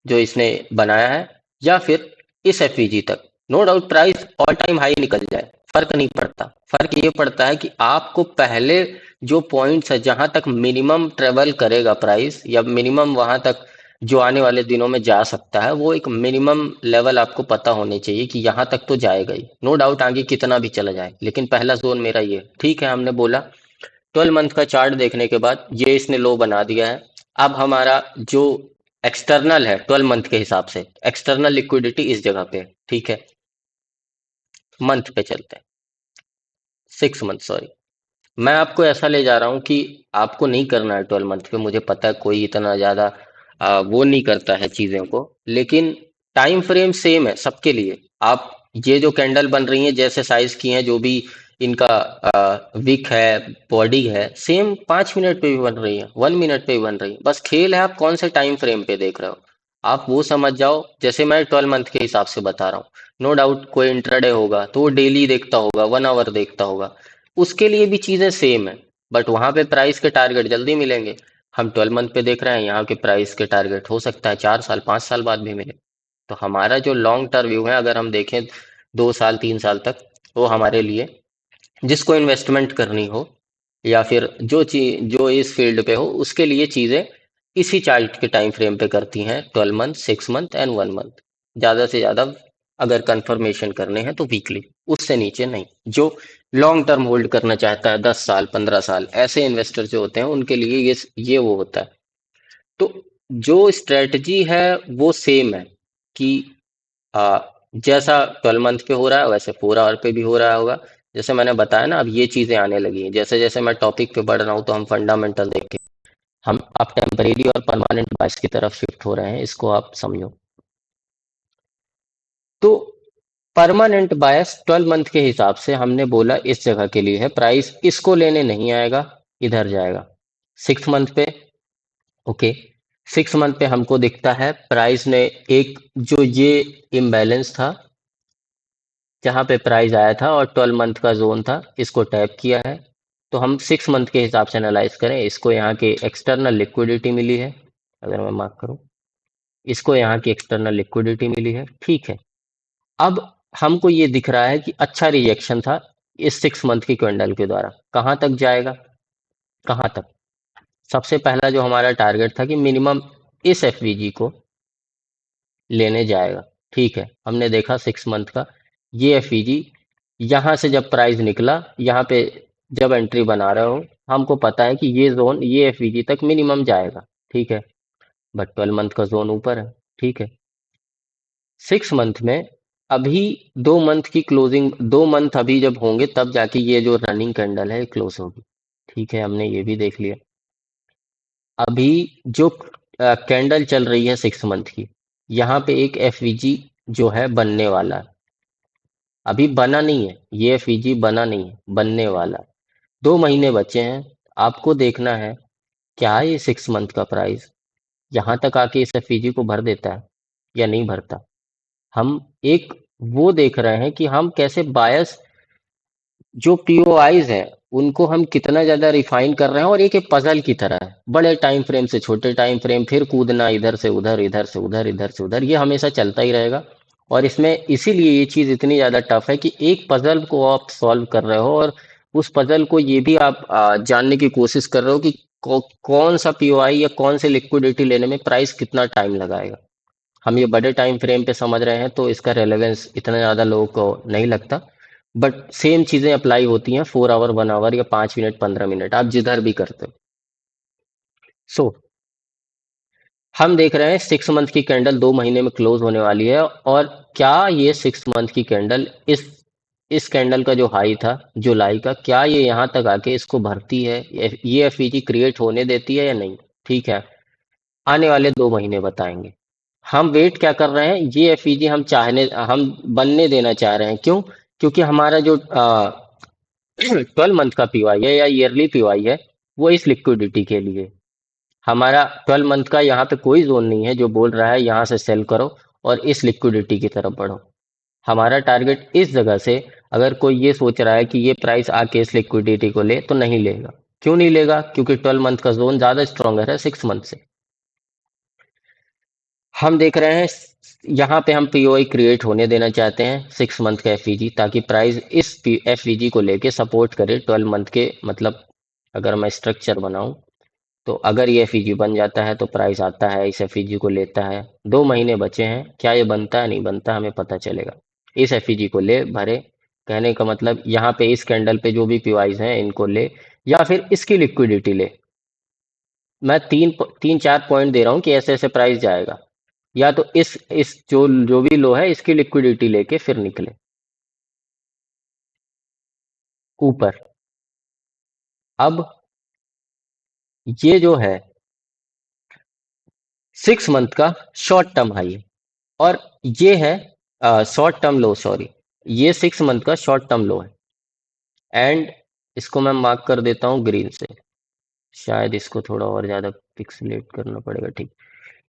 जो इसने बनाया है, या फिर इस एफईजी तक। No doubt price all time high निकल जाए, फर्क नहीं पड़ता। फर्क ये पड़ता है कि आपको पहले जो पॉइंट्स है जहां तक मिनिमम ट्रेवल करेगा प्राइस, या मिनिमम वहां तक जो आने वाले दिनों में जा सकता है, वो एक मिनिमम लेवल आपको पता होने चाहिए कि यहाँ तक तो जाएगा ही। नो डाउट आगे कितना भी चला जाए, लेकिन पहला जोन मेरा ये है। ठीक है, हमने बोला 12 मंथ का चार्ट देखने के बाद ये इसने लो बना दिया है। अब हमारा जो एक्सटर्नल है 12 मंथ के हिसाब से, एक्सटर्नल लिक्विडिटी इस जगह पे है, ठीक है। मंथ पे चलते हैं, 6 मंथ, सॉरी। मैं आपको ऐसा ले जा रहा हूं कि आपको नहीं करना है 12 मंथ पे, मुझे पता है कोई इतना ज्यादा वो नहीं करता है चीजों को, लेकिन टाइम फ्रेम सेम है सबके लिए। आप ये जो कैंडल बन रही हैं जैसे साइज की हैं, जो भी इनका विक है, बॉडी है, सेम 5 मिनट पे भी बन रही है, 1 मिनट पे भी बन रही है। बस खेल है आप कौन से टाइम फ्रेम पे देख रहे हो। आप वो समझ जाओ, जैसे मैं 12 मंथ के हिसाब से बता रहा हूँ। नो डाउट कोई इंट्राडे होगा तो वो डेली देखता होगा, 1 आवर देखता होगा, उसके लिए भी चीजें सेम है। बट वहां पे प्राइस के टारगेट जल्दी मिलेंगे। हम 12 मंथ पे देख रहे हैं, यहाँ के प्राइस के टारगेट हो सकता है 4 साल 5 साल बाद भी मिले। तो हमारा जो लॉन्ग टर्म व्यू है, अगर हम देखें 2 साल 3 साल तक, वो हमारे लिए, जिसको इन्वेस्टमेंट करनी हो या फिर जो चीज जो इस फील्ड पे हो, उसके लिए चीजें इसी चार्ट के टाइम फ्रेम पे करती हैं, 12 मंथ, 6 मंथ एंड 1 मंथ। ज्यादा से ज्यादा अगर कंफर्मेशन करने हैं तो वीकली, उससे नीचे नहीं। जो लॉन्ग टर्म होल्ड करना चाहता है, 10 साल 15 साल, ऐसे इन्वेस्टर जो होते हैं उनके लिए ये वो होता है। तो जो स्ट्रेटजी है वो सेम है कि आ, जैसा 12 मंथ पे हो रहा है वैसे 4 आवर पे भी हो रहा होगा। जैसे मैंने बताया ना, अब ये चीजें आने लगी हैं, जैसे जैसे मैं टॉपिक पे बढ़ रहा हूँ तो हम फंडामेंटल देखें, हम अब टेम्परेरी और परमानेंट बायस की तरफ शिफ्ट हो रहे हैं, इसको आप समझो। तो परमानेंट बायस 12 मंथ के हिसाब से हमने बोला इस जगह के लिए है, प्राइस इसको लेने नहीं आएगा, इधर जाएगा। 6 मंथ पे, ओके, 6 मंथ पे हमको दिखता है प्राइस ने एक जो ये इम्बैलेंस था, जहां पे प्राइस आया था और 12 मंथ का जोन था, इसको टैप किया है। तो हम 6 मंथ के हिसाब से एनालाइज करें, इसको यहाँ की एक्सटर्नल लिक्विडिटी मिली है, अगर मैं मार्क करूं, इसको यहाँ की एक्सटर्नल लिक्विडिटी मिली है, ठीक है। अब हमको ये दिख रहा है कि अच्छा रिएक्शन था इस 6 मंथ की कैंडल के द्वारा। कहाँ तक जाएगा, कहाँ तक? सबसे पहला जो हमारा टारगेट था कि मिनिमम इस एफवीजी को लेने जाएगा, ठीक है। हमने देखा 6 मंथ का ये एफवीजी, यहाँ से जब प्राइस निकला, यहाँ पे जब एंट्री बना रहे हो, हमको पता है कि ये जोन ये एफवीजी तक मिनिमम जाएगा, ठीक है। बट 12 मंथ का जोन ऊपर है, ठीक है। 6 मंथ में अभी 2 मंथ की क्लोजिंग, 2 मंथ अभी जब होंगे तब जाके ये जो रनिंग कैंडल है क्लोज होगी, ठीक है। हमने ये भी देख लिया। अभी जो कैंडल चल रही है 6 मंथ की, यहाँ पे एक एफवीजी जो है बनने वाला है, अभी बना नहीं है, ये एफवीजी बना नहीं है, बनने वाला है। 2 महीने बचे हैं, आपको देखना है क्या ये 6 मंथ का प्राइस यहाँ तक आके इस एफवीजी को भर देता है या नहीं भरता। हम एक वो देख रहे हैं कि हम कैसे बायस जो पीओआईज हैं उनको हम कितना ज्यादा रिफाइन कर रहे हैं, और एक पजल की तरह है, बड़े टाइम फ्रेम से छोटे टाइम फ्रेम, फिर कूदना इधर से उधर, इधर से उधर, इधर से उधर, ये हमेशा चलता ही रहेगा। और इसमें इसीलिए ये चीज इतनी ज्यादा टफ है कि एक पजल को आप सॉल्व कर रहे हो, और उस पजल को ये भी आप जानने की कोशिश कर रहे हो कि कौन सा पीओआई या कौन से लिक्विडिटी लेने में प्राइस कितना टाइम लगाएगा। हम ये बड़े टाइम फ्रेम पे समझ रहे हैं तो इसका रेलेवेंस इतना ज़्यादा लोगों को नहीं लगता। बट सेम चीज़ें अप्लाई होती हैं 4 आवर 1 आवर या 5 मिनट 15 मिनट, आप जिधर भी करते हो। सो हम देख रहे हैं 6 मंथ की कैंडल 2 महीने में क्लोज होने वाली है, और क्या ये 6 मंथ की कैंडल इस कैंडल का जो हाई था जुलाई का, क्या ये यहाँ तक आके इसको भरती है, ये एफईजी क्रिएट होने देती है या नहीं, ठीक है। आने वाले 2 महीने बताएंगे। हम वेट क्या कर रहे हैं, ये एफईजी हम बनने देना चाह रहे हैं, क्यों? क्योंकि हमारा जो 12 मंथ का पीवाई है या ईयरली पीवाई है, वो इस लिक्विडिटी के लिए। हमारा 12 मंथ का यहाँ पे कोई जोन नहीं है जो बोल रहा है यहाँ से सेल करो और इस लिक्विडिटी की तरफ बढ़ो। हमारा टारगेट इस जगह से, अगर कोई ये सोच रहा है कि ये प्राइस आके इस लिक्विडिटी को ले, तो नहीं लेगा। क्यों नहीं लेगा? क्योंकि 12 मंथ का जोन ज्यादा स्ट्रॉन्गर है 6 मंथ से। हम देख रहे हैं यहाँ पे हम पीओई क्रिएट होने देना चाहते हैं 6 मंथ का एफईजी, ताकि प्राइस इस एफईजी को लेके सपोर्ट करे 12 मंथ के, मतलब अगर मैं स्ट्रक्चर बनाऊं तो अगर ये एफईजी बन जाता है तो प्राइस आता है इस एफईजी को लेता है। 2 महीने बचे हैं, क्या ये बनता है नहीं बनता हमें पता चलेगा। इस एफईजी को ले भरे, कहने का मतलब यहाँ पे इस कैंडल पे जो भी पीवाईज हैं इनको ले, या फिर इसकी लिक्विडिटी ले। मैं तीन चार पॉइंट दे रहा हूँ कि ऐसे ऐसे प्राइस जाएगा। या तो इस जो जो भी लो है इसकी लिक्विडिटी लेके फिर निकले ऊपर। अब ये जो है 6 मंथ का शॉर्ट टर्म हाई है, और ये है शॉर्ट टर्म लो, सॉरी, ये 6 मंथ का शॉर्ट टर्म लो है। एंड इसको मैं मार्क कर देता हूँ ग्रीन से, शायद इसको थोड़ा और ज्यादा पिक्सलेट करना पड़ेगा, ठीक।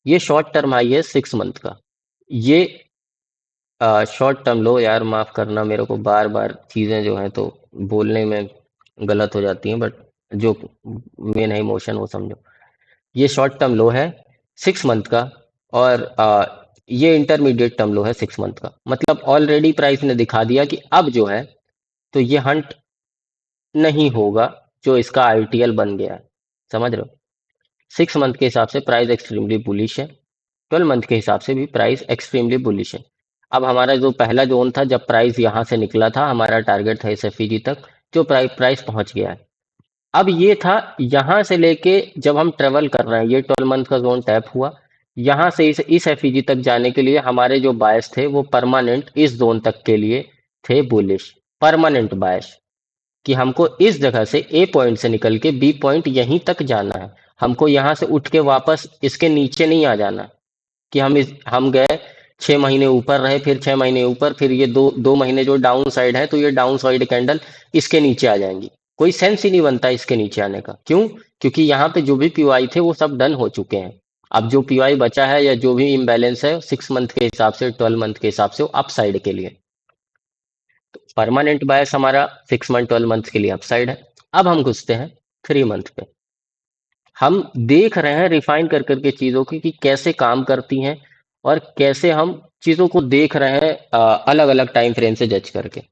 ये शॉर्ट टर्म हाई है 6 मंथ का। ये शॉर्ट टर्म लो, यार माफ करना, मेरे को बार बार चीजें जो हैं तो बोलने में गलत हो जाती हैं, बट जो मेन है इमोशन वो समझो। ये शॉर्ट टर्म लो है 6 मंथ का, और ये इंटरमीडिएट टर्म लो है 6 मंथ का। मतलब ऑलरेडी प्राइस ने दिखा दिया कि अब जो है तो ये हंट नहीं होगा, जो इसका आईटीएल बन गया है। समझ रहे हो? 6 मंथ के हिसाब से प्राइस एक्सट्रीमली बुलिश है, 12 मंथ के हिसाब से भी प्राइस एक्सट्रीमली बुलिश है। अब हमारा जो पहला जोन था, जब प्राइस यहाँ से निकला था, हमारा टारगेट था इस एफईजी तक, जो प्राइस पहुंच गया है। अब ये था यहाँ से लेके, जब हम ट्रेवल कर रहे हैं, ये 12 मंथ का जोन टैप हुआ। यहाँ से इस एफईजी तक जाने के लिए हमारे जो बायस थे वो परमानेंट इस जोन तक के लिए थे बुलिश, परमानेंट बायस, कि हमको इस जगह से ए पॉइंट से निकल के बी पॉइंट यहीं तक जाना है। हमको यहाँ से उठ के वापस इसके नीचे नहीं आ जाना, कि हम गए 6 महीने ऊपर रहे, फिर 6 महीने ऊपर, फिर ये दो दो महीने जो डाउन साइड है, तो ये डाउन साइड कैंडल इसके नीचे आ जाएंगी। कोई सेंस ही नहीं बनता इसके नीचे आने का। क्यों? क्योंकि यहाँ पे जो भी पीओआई थे वो सब डन हो चुके हैं। अब जो पीओआई बचा है या जो भी इम्बैलेंस है 6 मंथ के हिसाब से, 12 मंथ के हिसाब से, वो अप साइड के लिए। परमानेंट बायस हमारा 6 मंथ 12 मंथ के लिए अप साइड है। अब हम घुसते हैं 3 मंथ पे। हम देख रहे हैं रिफाइन कर करके चीजों की कि कैसे काम करती हैं, और कैसे हम चीजों को देख रहे हैं अलग अलग टाइम फ्रेम से जज करके।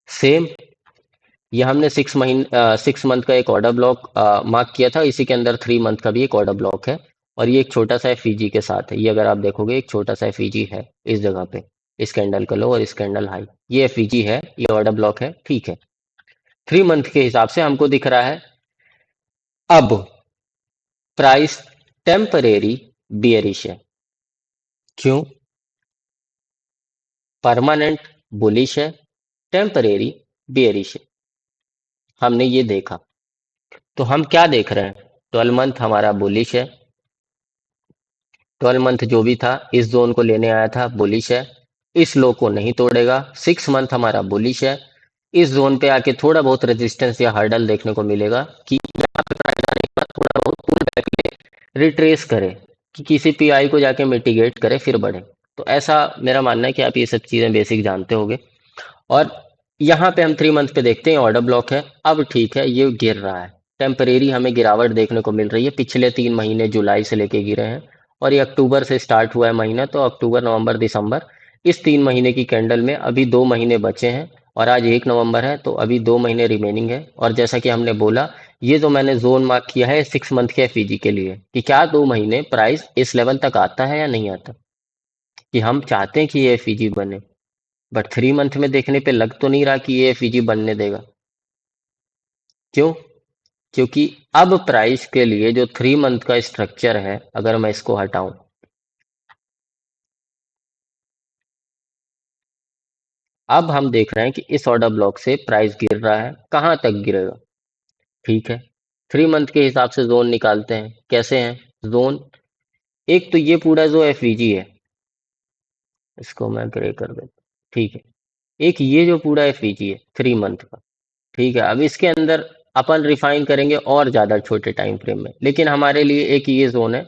सेम, ये हमने 6 मंथ का एक ऑर्डर ब्लॉक मार्क किया था, इसी के अंदर 3 मंथ का भी एक ऑर्डर ब्लॉक है। और ये एक छोटा सा एफईजी के साथ है, ये अगर आप देखोगे एक छोटा सा एफईजी है इस जगह पे, इस कैंडल का लो और इस कैंडल हाई, ये एफईजी है, ये ऑर्डर ब्लॉक है, ठीक है। 3 मंथ के हिसाब से हमको दिख रहा है अब प्राइस टेम्परेरी बियरिश है। क्यों? परमानेंट बुलिश है, टेम्परेरी बेयरिश है। हमने ये देखा। तो हम क्या देख रहे हैं? 12 मंथ हमारा बुलिश है, 12 मंथ जो भी था इस जोन को लेने आया था, बुलिश है, इस लो को नहीं तोड़ेगा। 6 मंथ हमारा बुलिश है, इस जोन पे आके थोड़ा बहुत रेजिस्टेंस या हर्डल देखने को मिलेगा कि यहाँ पे प्राइस आने के बाद थोड़ा बहुत पुल बैक ले, रिट्रेस करे, कि किसी पीआई को जाके मिटिगेट करे फिर बढ़े। तो ऐसा मेरा मानना है कि आप ये सब चीजें बेसिक जानते होगे। और यहाँ पे हम 3 मंथ पे देखते हैं ऑर्डर ब्लॉक है। अब ठीक है, ये गिर रहा है, टेम्परेरी हमें गिरावट देखने को मिल रही है। पिछले 3 महीने जुलाई से लेके गिरे हैं, और ये अक्टूबर से स्टार्ट हुआ है महीना, तो अक्टूबर नवंबर दिसंबर, इस 3 महीने की कैंडल में अभी 2 महीने बचे हैं। और आज 1 नवंबर है, तो अभी 2 महीने रिमेनिंग है। और जैसा कि हमने बोला, ये जो मैंने जोन मार्क किया है 6 मंथ के एफईजी के लिए, कि क्या 2 महीने प्राइस इस लेवल तक आता है या नहीं आता, कि हम चाहते हैं कि ये एफईजी बने। बट 3 मंथ में देखने पे लग तो नहीं रहा कि ये एफईजी बनने देगा। क्यों? क्योंकि अब प्राइस के लिए जो 3 मंथ का स्ट्रक्चर है, अगर मैं इसको हटाऊं, अब हम देख रहे हैं कि इस ऑर्डर ब्लॉक से प्राइस गिर रहा है। कहां तक गिरेगा? ठीक है, 3 मंथ के हिसाब से जोन निकालते हैं। कैसे हैं जोन? एक तो ये पूरा जो एफईजी है, इसको मैं ग्रे कर देता हूं, ठीक है। एक ये जो पूरा एफईजी है 3 मंथ का, ठीक है। अब इसके अंदर अपन रिफाइन करेंगे और ज्यादा छोटे टाइम फ्रेम में, लेकिन हमारे लिए एक ये जोन है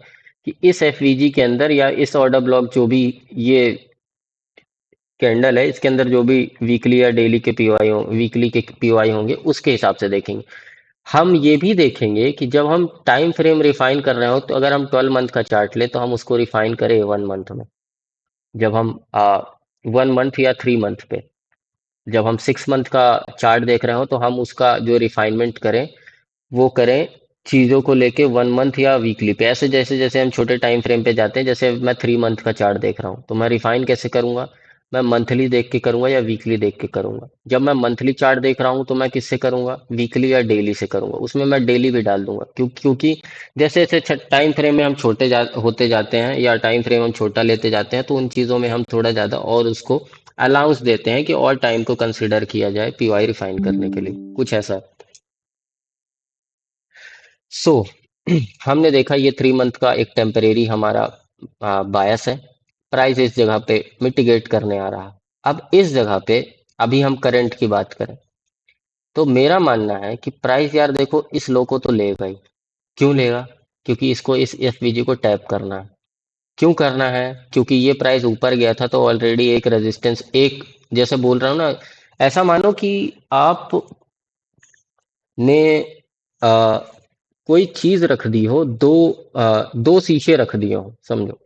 कि इस एफवीजी के अंदर, या इस ऑर्डर ब्लॉक जो भी ये कैंडल है, इसके अंदर जो भी वीकली या डेली के पीओआई हो, वीकली के पीओआई होंगे, उसके हिसाब से देखेंगे। हम ये भी देखेंगे कि जब हम टाइम फ्रेम रिफाइन कर रहे हो, तो अगर हम 12 मंथ का चार्ट ले, तो हम उसको रिफाइन करें 1 मंथ में। जब हम 1 मंथ या 3 मंथ पे, जब हम 6 मंथ का चार्ट देख रहे हो, तो हम उसका जो रिफाइनमेंट करें, वो करें चीज़ों को लेके 1 मंथ या वीकली पे। ऐसे जैसे जैसे हम छोटे टाइम फ्रेम पे जाते हैं, जैसे मैं 3 मंथ का चार्ट देख रहा हूँ, तो मैं रिफाइन कैसे करूंगा? मैं मंथली देख के करूंगा या वीकली देख के करूंगा? जब मैं मंथली चार्ट देख रहा हूं तो मैं किससे करूंगा, वीकली या डेली से करूंगा? उसमें मैं डेली भी डाल दूंगा, क्योंकि जैसे जैसे टाइम फ्रेम में हम होते जाते हैं या टाइम फ्रेम हम छोटा लेते जाते हैं, तो उन चीजों में हम थोड़ा ज्यादा और उसको अलाउंस देते हैं कि और टाइम को कंसिडर किया जाए पीवाई रिफाइन करने के लिए, कुछ ऐसा। सो हमने देखा ये 3 मंथ का एक टेम्परेरी हमारा बायस है। प्राइस इस जगह पे मिटिगेट करने आ रहा। अब इस जगह पे अभी हम करंट की बात करें तो मेरा मानना है कि प्राइस यार देखो इस लो को तो लेगा ही। क्यों लेगा? क्योंकि इसको इस एफवीजी को टैप करना है। क्यों करना है? क्योंकि ये प्राइस ऊपर गया था तो ऑलरेडी एक रेजिस्टेंस, एक, जैसे बोल रहा हूँ ना, ऐसा मानो कि आप ने आ, कोई चीज रख दी हो, दो शीशे रख दिए हो समझो।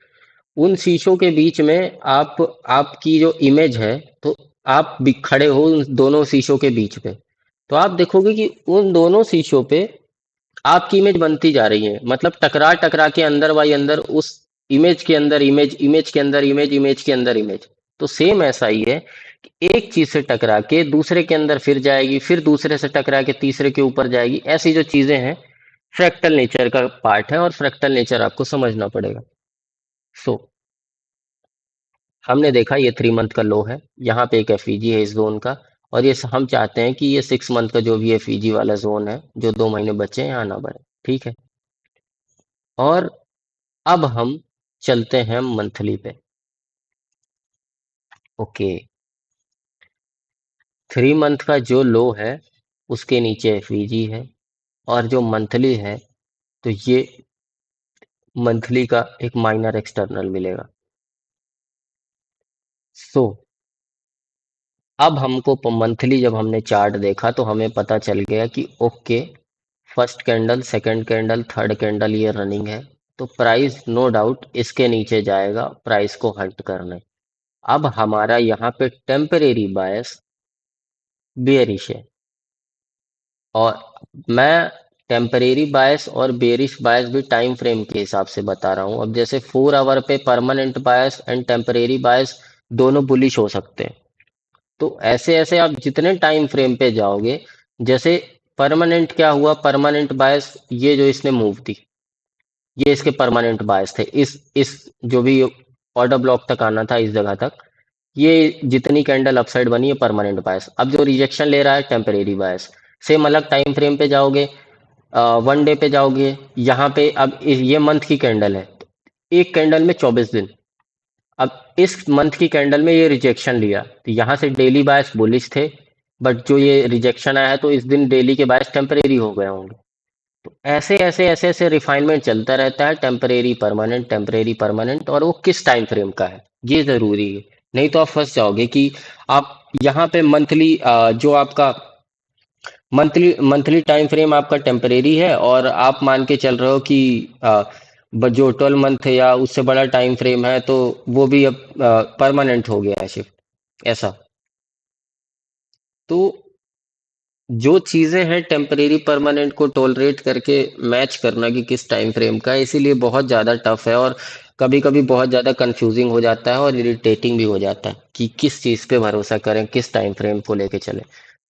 उन शीशों के बीच में आपकी जो इमेज है, तो आप भी खड़े हो उन दोनों शीशों के बीच पे, तो आप देखोगे कि उन दोनों शीशों पे आपकी इमेज बनती जा रही है, मतलब टकरा टकरा के अंदर बाई अंदर उस इमेज के अंदर इमेज, इमेज के अंदर इमेज, इमेज के अंदर इमेज। तो सेम ऐसा ही है कि एक चीज से टकरा के दूसरे के अंदर फिर जाएगी, फिर दूसरे से टकरा के तीसरे के ऊपर जाएगी। ऐसी जो चीजें हैं, फ्रैक्टल नेचर का पार्ट है और फ्रैक्टल नेचर आपको समझना पड़ेगा। सो हमने देखा ये 3 मंथ का लो है, यहाँ पे एक एफईजी है इस जोन का, और ये हम चाहते हैं कि ये 6 मंथ का जो भी एफईजी वाला जोन है, जो 2 महीने बचे हैं, यहाँ ना बढ़े। ठीक है। और अब हम चलते हैं मंथली पे। ओके। 3 मंथ का जो लो है उसके नीचे एफईजी है, और जो मंथली है तो ये मंथली का एक माइनर एक्सटर्नल मिलेगा। सो अब हमको मंथली जब हमने चार्ट देखा तो हमें पता चल गया कि okay, first candle, second candle, third candle ये रनिंग है, तो प्राइस नो डाउट इसके नीचे जाएगा प्राइस को हंट करने। अब हमारा यहाँ पे टेम्परेरी बायस बेयरिश है, और मैं टेम्परेरी बायस और बेयरिश बायस भी टाइम फ्रेम के हिसाब से बता रहा हूँ। अब जैसे 4 आवर पे परमानेंट बायस एंड टेम्परेरी बायस दोनों बुलिश हो सकते हैं, तो ऐसे ऐसे आप जितने टाइम फ्रेम पे जाओगे, जैसे परमानेंट क्या हुआ, परमानेंट बायस ये जो इसने मूव दी, ये इसके परमानेंट बायस थे, इस जो भी ऑर्डर ब्लॉक तक आना था इस जगह तक, ये जितनी कैंडल अपसाइड बनी है परमानेंट बायस। अब जो रिजेक्शन ले रहा है टेम्परेरी बायस। सेम अलग टाइम फ्रेम पे जाओगे, 1 डे पे जाओगे, यहाँ पे अब ये मंथ की कैंडल है, एक कैंडल में 24 दिन। अब इस मंथ की कैंडल में ये रिजेक्शन लिया तो यहाँ से डेली बायस बुलिश थे, बट जो ये रिजेक्शन आया है तो इस दिन डेली के बायस टेम्परेरी हो गए होंगे। तो ऐसे ऐसे ऐसे ऐसे रिफाइनमेंट चलता रहता है, टेम्परेरी परमानेंट, टेम्परेरी परमानेंट, और वो किस टाइम फ्रेम का है ये जरूरी है। नहीं तो आप फंस जाओगे कि आप यहाँ पे मंथली, जो आपका मंथली मंथली टाइम फ्रेम आपका टेम्परेरी है, और आप मान के चल रहे हो कि जो 12 मंथ है या उससे बड़ा टाइम फ्रेम है तो वो भी अब परमानेंट हो गया है शिफ्ट, ऐसा। तो जो चीजें हैं टेम्परेरी परमानेंट को टॉलरेट करके मैच करना कि किस टाइम फ्रेम का है, इसीलिए बहुत ज़्यादा टफ है, और कभी कभी बहुत ज़्यादा कंफ्यूजिंग हो जाता है और इरिटेटिंग भी हो जाता है कि किस चीज़ पे भरोसा करें, किस टाइम फ्रेम को लेके चले।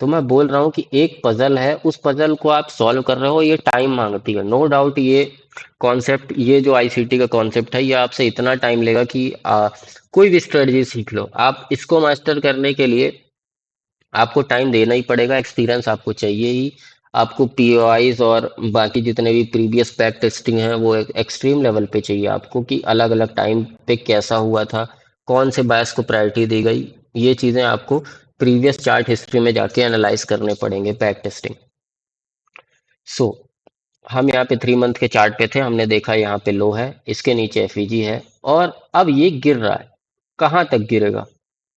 तो मैं बोल रहा हूँ कि एक पजल है, उस पजल को आप सॉल्व कर रहे हो, ये टाइम मांगती है, नो डाउट। ये कॉन्सेप्ट, ये जो आईसीटी का कॉन्सेप्ट है, ये आपसे इतना टाइम लेगा कि कोई भी स्ट्रेटजी सीख लो, आप इसको मास्टर करने के लिए आपको टाइम देना ही पड़ेगा, एक्सपीरियंस आपको चाहिए ही। आपको पीओआईज और बाकी जितने भी प्रीवियस बैक टेस्टिंग है वो एक एक्सट्रीम लेवल पे चाहिए आपको, कि अलग अलग टाइम पे कैसा हुआ था, कौन से बायस को प्रायोरिटी दी गई, ये चीज़ें आपको प्रीवियस चार्ट हिस्ट्री में जाके एनालाइज करने पड़ेंगे, बैक टेस्टिंग। सो हम यहाँ पे 3 मंथ के चार्ट पे थे, हमने देखा यहाँ पे लो है, इसके नीचे एफईजी है, और अब ये गिर रहा है। कहाँ तक गिरेगा?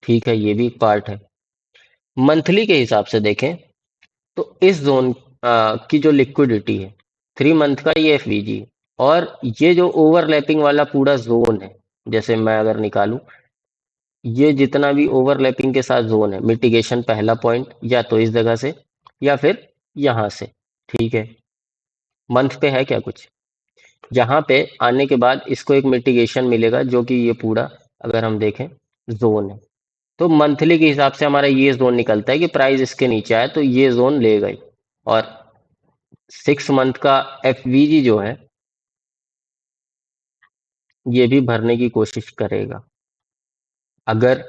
ठीक है, ये भी एक पार्ट है। मंथली के हिसाब से देखें तो इस जोन की जो लिक्विडिटी है, 3 मंथ का ये एफवीजी है, और ये जो ओवरलैपिंग वाला पूरा जोन है, जैसे मैं अगर निकालूं, ये जितना भी ओवरलैपिंग के साथ जोन है, मिटिगेशन पहला पॉइंट या तो इस जगह से या फिर यहाँ से। ठीक है। मंथ पे है क्या कुछ? यहाँ पे आने के बाद इसको एक मिटिगेशन मिलेगा, जो कि ये पूरा, अगर हम देखें, जोन है। तो मंथली के हिसाब से हमारा ये जोन निकलता है कि प्राइस इसके नीचे आए तो ये जोन ले गई। और 6 मंथ का एफवीजी जो है ये भी भरने की कोशिश करेगा। अगर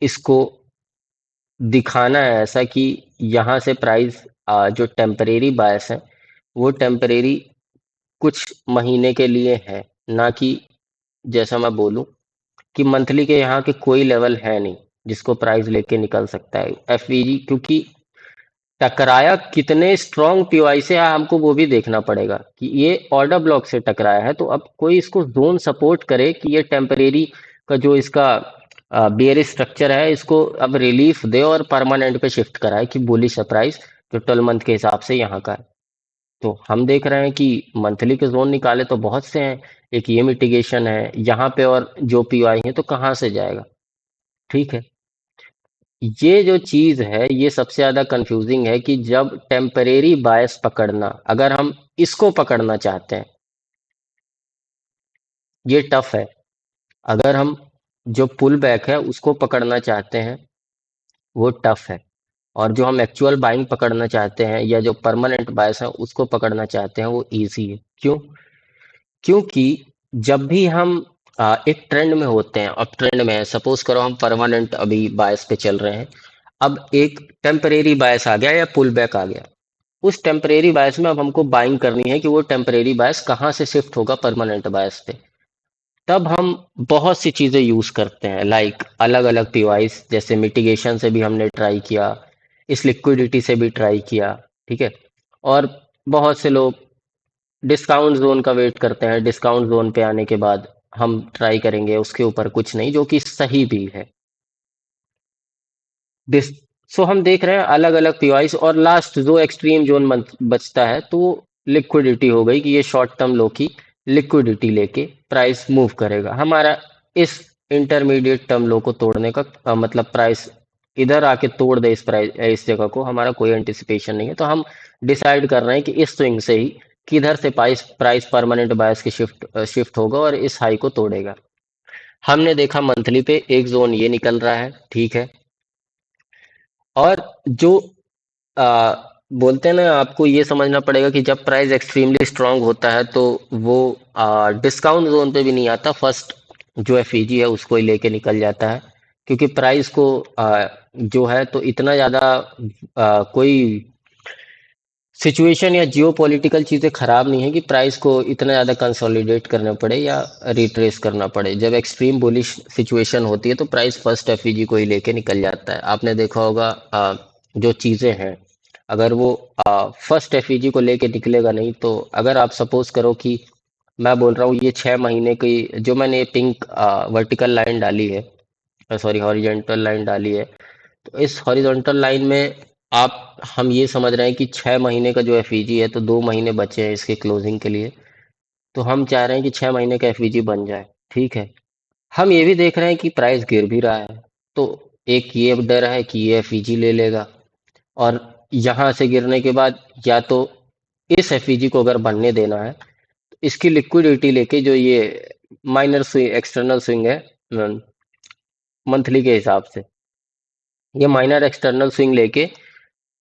इसको दिखाना है ऐसा कि यहाँ से प्राइस जो टेम्परेरी बायस है वो टेम्परेरी कुछ महीने के लिए है, ना कि जैसा मैं बोलूं कि मंथली के यहाँ के कोई लेवल है नहीं जिसको प्राइस लेके निकल सकता है एफवीजी, क्योंकि टकराया कितने स्ट्रॉन्ग पीवाई से है हमको वो भी देखना पड़ेगा कि ये ऑर्डर ब्लॉक से टकराया है, तो अब कोई इसको जोन सपोर्ट करे कि ये टेम्परेरी का जो इसका बेयरिश स्ट्रक्चर है इसको अब रिलीफ दे और परमानेंट पे शिफ्ट कराए कि बुलिश प्राइस जो 12 मंथ के हिसाब से यहाँ का है। तो हम देख रहे हैं कि मंथली के जोन निकाले तो बहुत से हैं, एक ये मिटिगेशन है यहाँ पे और जो पीवाई है तो कहाँ से जाएगा। ठीक है, ये जो चीज है ये सबसे ज्यादा कंफ्यूजिंग है कि जब टेम्परेरी बायस पकड़ना, अगर हम इसको पकड़ना चाहते हैं ये टफ है। अगर हम जो पुल बैक है उसको पकड़ना चाहते हैं वो टफ है। और जो हम एक्चुअल बाइंग पकड़ना चाहते हैं या जो परमानेंट बायस है उसको पकड़ना चाहते हैं वो इजी है। क्यों? क्योंकि जब भी हम एक ट्रेंड में होते हैं, अब ट्रेंड में है, सपोज करो हम परमानेंट अभी बायस पे चल रहे हैं, अब एक टेम्परेरी बायस आ गया या पुल बैक आ गया, उस टेम्परेरी बायस में अब हमको बाइंग करनी है कि वो टेम्परेरी बायस कहाँ से शिफ्ट होगा परमानेंट बायस पे। तब हम बहुत सी चीजें यूज करते हैं, लाइक अलग अलग पीवाइस, जैसे मिटिगेशन से भी हमने ट्राई किया, इस लिक्विडिटी से भी ट्राई किया। ठीक है, और बहुत से लोग डिस्काउंट जोन का वेट करते हैं, डिस्काउंट जोन पे आने के बाद हम ट्राई करेंगे, उसके ऊपर कुछ नहीं, जो कि सही भी है। डिस सो हम देख रहे हैं अलग अलग पीवाइस, और लास्ट जो एक्सट्रीम जोन बचता है तो वो लिक्विडिटी हो गई कि ये शॉर्ट टर्म लो की लिक्विडिटी लेके प्राइस मूव करेगा हमारा। इस इंटरमीडिएट टर्म लो को तोड़ने का मतलब प्राइस इधर आके तोड़ दे इस प्राइस, इस जगह को, हमारा कोई एंटिसिपेशन नहीं है, तो हम डिसाइड कर रहे हैं कि इस स्विंग से ही किधर से प्राइस प्राइस परमानेंट बायस की शिफ्ट होगा और इस हाई को तोड़ेगा। हमने देखा मंथली पे एक जोन ये निकल रहा है, ठीक है। और जो आ, बोलते हैं ना, आपको ये समझना पड़ेगा कि जब प्राइस एक्सट्रीमली स्ट्रांग होता है तो वो डिस्काउंट जोन पे भी नहीं आता, फर्स्ट जो एफईजी है उसको ही लेके निकल जाता है, क्योंकि प्राइस को जो है तो इतना ज़्यादा कोई सिचुएशन या जियो पॉलिटिकल चीज़ें खराब नहीं है कि प्राइस को इतना ज़्यादा कंसोलिडेट करना पड़े या रिट्रेस करना पड़े। जब एक्सट्रीम बुलिश सिचुएशन होती है तो प्राइस फर्स्ट एफईजी को ही लेके निकल जाता है। आपने देखा होगा जो चीज़ें हैं, अगर वो फर्स्ट एफईजी को लेके निकलेगा नहीं, तो अगर आप सपोज करो कि मैं बोल रहा हूँ ये 6 महीने की जो मैंने पिंक वर्टिकल लाइन डाली है, सॉरी हॉरिजेंटल लाइन डाली है, तो इस हॉरिजॉन्टल लाइन में आप हम ये समझ रहे हैं कि 6 महीने का जो एफईजी है तो 2 महीने बचे हैं इसके क्लोजिंग के लिए, तो हम चाह रहे हैं कि 6 महीने का एफईजी बन जाए। ठीक है, हम ये भी देख रहे हैं कि प्राइस गिर भी रहा है, तो एक ये डर है कि ये एफईजी ले लेगा, और यहाँ से गिरने के बाद या तो इस एफईजी को अगर बनने देना है तो इसकी लिक्विडिटी लेके जो ये माइनर स्विंग एक्सटर्नल स्विंग है मंथली के हिसाब से, ये माइनर एक्सटर्नल स्विंग लेके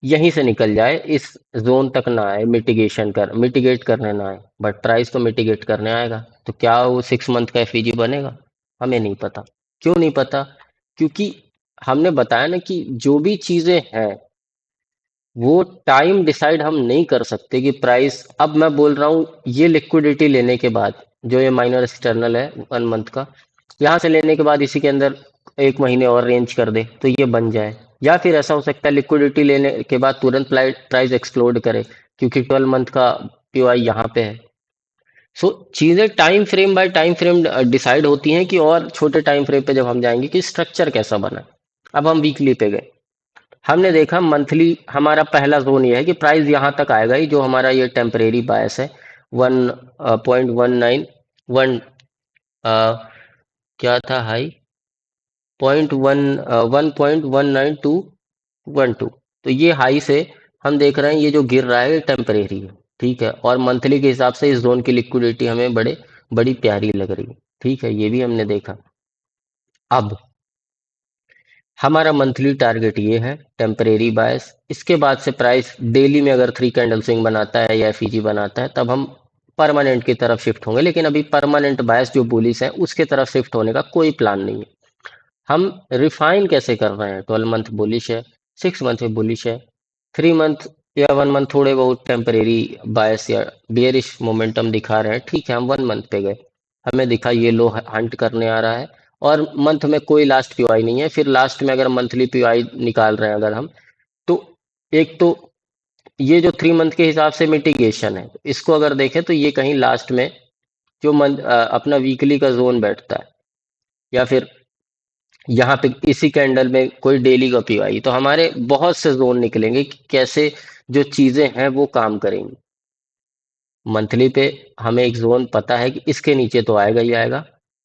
यहीं से निकल जाए, इस जोन तक ना आए, मिटिगेट करने ना आए, बट प्राइस तो मिटिगेट करने आएगा। तो क्या वो 6 मंथ का एफईजी बनेगा? हमें नहीं पता। क्यों नहीं पता? क्योंकि हमने बताया ना कि जो भी चीजें हैं वो टाइम डिसाइड हम नहीं कर सकते कि प्राइस, अब मैं बोल रहा हूँ ये लिक्विडिटी लेने के बाद जो ये माइनर एक्सटर्नल है 1 मंथ का, यहाँ से लेने के बाद इसी के अंदर 1 महीने और रेंज कर दे तो ये बन जाए, या फिर ऐसा हो सकता है लिक्विडिटी लेने के बाद तुरंत प्राइस एक्सप्लोड करे, क्योंकि 12 मंथ का पीओआई यहाँ पे है। सो चीजें time frame by time frame decide होती हैं, कि और छोटे टाइम फ्रेम पे जब हम जाएंगे कि स्ट्रक्चर कैसा बना। अब हम वीकली पे गए, हमने देखा मंथली हमारा पहला जोन ये है कि प्राइस यहाँ तक आएगा ही, जो हमारा ये टेम्परेरी बायस है 1.191, क्या था हाई, 1.19.212, तो ये हाई से हम देख रहे हैं ये जो गिर रहा है ये टेम्परेरी है। ठीक है, और मंथली के हिसाब से इस जोन की लिक्विडिटी हमें बड़ी प्यारी लग रही है। ठीक है, ये भी हमने देखा। अब हमारा मंथली टारगेट ये है टेम्परेरी बायस। इसके बाद से प्राइस डेली में अगर 3 कैंडल स्विंग बनाता है या एफईजी बनाता है तब हम परमानेंट की तरफ शिफ्ट होंगे, लेकिन अभी परमानेंट बायस जो बुलिस है उसके तरफ शिफ्ट होने का कोई प्लान नहीं है। हम रिफाइन कैसे कर रहे हैं? 12 मंथ बुलिश है, 6 मंथ में बुलिश है, 3 मंथ या 1 मंथ थोड़े बहुत टेम्परेरी बायस या बियरिश मोमेंटम दिखा रहे हैं, ठीक है, हम 1 मंथ पे गए, हमें दिखा ये लो हंट करने आ रहा है और मंथ में कोई लास्ट पीओआई नहीं है, फिर लास्ट में अगर मंथली पीओआई निकाल रहे हैं अगर हम, तो एक तो ये जो 3 मंथ के हिसाब से मिटिगेशन है, इसको अगर देखें तो ये कहीं लास्ट में जो मंथ अपना वीकली का जोन बैठता है या फिर यहाँ पे इसी कैंडल में कोई डेली का पीओआई, तो हमारे बहुत से जोन निकलेंगे कि कैसे जो चीजें हैं वो काम करेंगी। मंथली पे हमें एक जोन पता है कि इसके नीचे तो आएगा ही आएगा,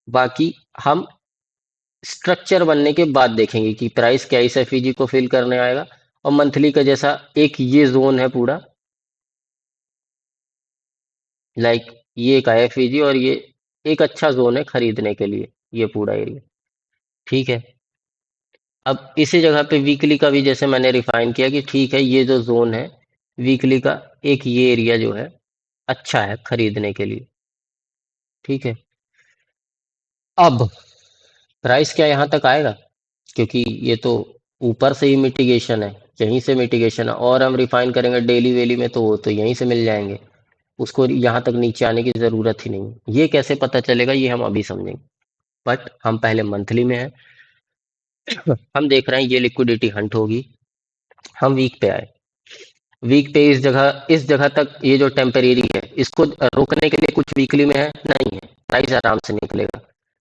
बाकी हम स्ट्रक्चर बनने के बाद देखेंगे कि प्राइस क्या इस एफईजी को फिल करने आएगा। और मंथली का जैसा एक ये जोन है पूरा, लाइक ये एक एफईजी और ये एक अच्छा जोन है खरीदने के लिए, ये पूरा एरिया, ठीक है। अब इसी जगह पे वीकली का भी जैसे मैंने रिफाइन किया कि ठीक है ये जो जोन है वीकली का, एक ये एरिया जो है अच्छा है खरीदने के लिए, ठीक है। अब प्राइस क्या यहाँ तक आएगा? क्योंकि ये तो ऊपर से ही मिटिगेशन है, यहीं से मिटिगेशन है, और हम रिफाइन करेंगे डेली वेली में तो वो तो यहीं से मिल जाएंगे, उसको यहाँ तक नीचे आने की जरूरत ही नहीं। ये कैसे पता चलेगा ये हम अभी समझेंगे, बट हम पहले मंथली में हैं। हम देख रहे हैं ये लिक्विडिटी हंट होगी, हम वीक पे आए, वीक पे इस जगह तक ये जो टेम्परेरी है इसको रोकने के लिए कुछ वीकली में है नहीं है, प्राइस आराम से निकलेगा।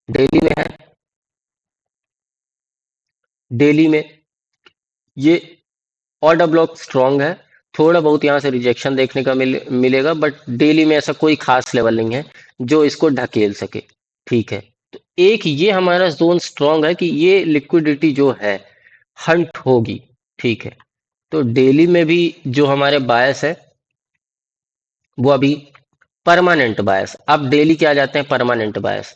डेली में है, डेली में ये ऑर्डर ब्लॉक स्ट्रांग है, थोड़ा बहुत यहाँ से रिजेक्शन देखने का मिलेगा, बट डेली में ऐसा कोई खास लेवल नहीं है जो इसको ढकेल सके, ठीक है। तो एक ये हमारा जोन स्ट्रांग है कि ये लिक्विडिटी जो है हंट होगी, ठीक है। तो डेली में भी जो हमारे बायस है वो अभी परमानेंट बायस, अब डेली क्या आ जाते हैं परमानेंट बायस।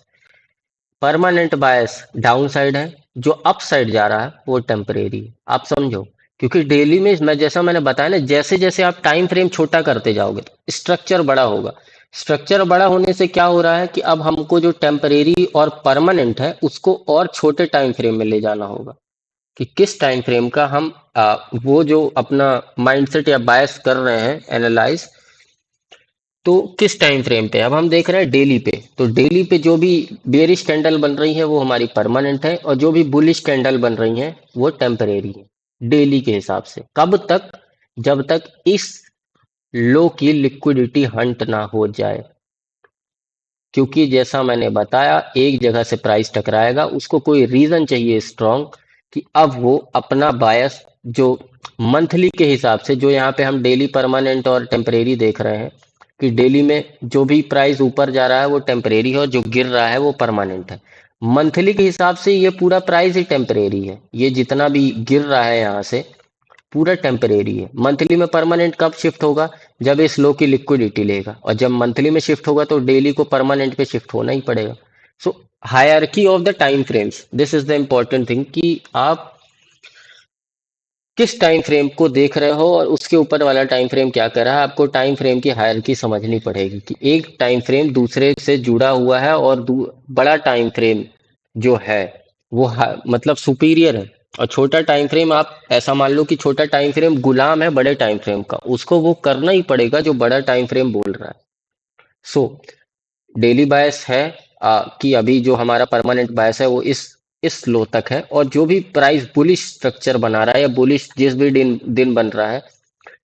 परमानेंट बायस डाउन साइड है, जो अप साइड जा रहा है वो टेम्परेरी है, आप समझो। क्योंकि डेली में मैं जैसा मैंने बताया ना, जैसे जैसे आप टाइम फ्रेम छोटा करते जाओगे तो स्ट्रक्चर बड़ा होगा, स्ट्रक्चर बड़ा होने से क्या हो रहा है कि अब हमको जो टेम्परेरी और परमानेंट है उसको और छोटे टाइम फ्रेम में ले जाना होगा, कि किस टाइम फ्रेम का हम वो जो अपना माइंडसेट या बायस कर रहे हैं एनालाइज, तो किस टाइम फ्रेम पे अब हम देख रहे हैं डेली पे, तो डेली पे जो भी बेरिश कैंडल बन रही है वो हमारी परमानेंट है और जो भी बुलिश कैंडल बन रही है वो टेम्परेरी है डेली के हिसाब से। कब तक? जब तक इस लो की लिक्विडिटी हंट ना हो जाए, क्योंकि जैसा मैंने बताया एक जगह से प्राइस टकराएगा, उसको कोई रीजन चाहिए स्ट्रांग कि अब वो अपना बायस जो मंथली के हिसाब से, जो यहाँ पे हम डेली परमानेंट और टेम्परेरी देख रहे हैं कि डेली में जो भी प्राइस ऊपर जा रहा है वो टेम्परेरी है और जो गिर रहा है वो परमानेंट है। मंथली के हिसाब से ये पूरा प्राइस ही टेम्परेरी है, ये जितना भी गिर रहा है यहाँ से पूरा टेम्परेरी है। मंथली में परमानेंट कब शिफ्ट होगा? जब इस लो की लिक्विडिटी लेगा, और जब मंथली में शिफ्ट होगा तो डेली को परमानेंट पे शिफ्ट होना ही पड़ेगा। So hierarchy of the time frames, this is the important thing कि आप किस टाइम फ्रेम को देख रहे हो और उसके ऊपर वाला टाइम फ्रेम क्या कर रहा है। आपको टाइम फ्रेम की हायरार्की समझनी पड़ेगी कि एक टाइम फ्रेम दूसरे से जुड़ा हुआ है और बड़ा टाइम फ्रेम जो है वो मतलब सुपीरियर है, और छोटा टाइम फ्रेम आप ऐसा मान लो कि छोटा टाइम फ्रेम गुलाम है बड़े टाइम फ्रेम का, उसको वो करना ही पड़ेगा जो बड़ा टाइम फ्रेम बोल रहा है। सो डेली बायस है कि अभी जो हमारा परमानेंट बायस है वो इस लो तक है, और जो भी प्राइस बुलिश स्ट्रक्चर बना रहा है या बुलिश जिस भी दिन दिन बन रहा है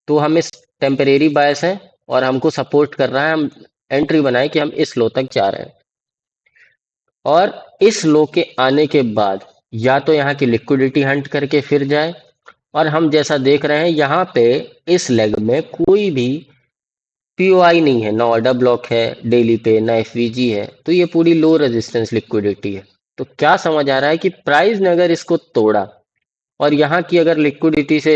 तो हम इस टेम्परेरी बायस है और हमको सपोर्ट कर रहा है, हम एंट्री बनाए कि हम इस लो तक जा रहे हैं। और इस लो के आने के बाद या तो यहाँ की लिक्विडिटी हंट करके फिर जाए, और हम जैसा देख रहे हैं यहाँ पे इस लेग में कोई भी पीओआई नहीं है, ना ऑर्डर ब्लॉक है डेली पे, ना एफवीजी है, तो ये पूरी लो रेजिस्टेंस लिक्विडिटी है। तो क्या समझ आ रहा है कि प्राइस ने अगर इसको तोड़ा और यहाँ की अगर लिक्विडिटी से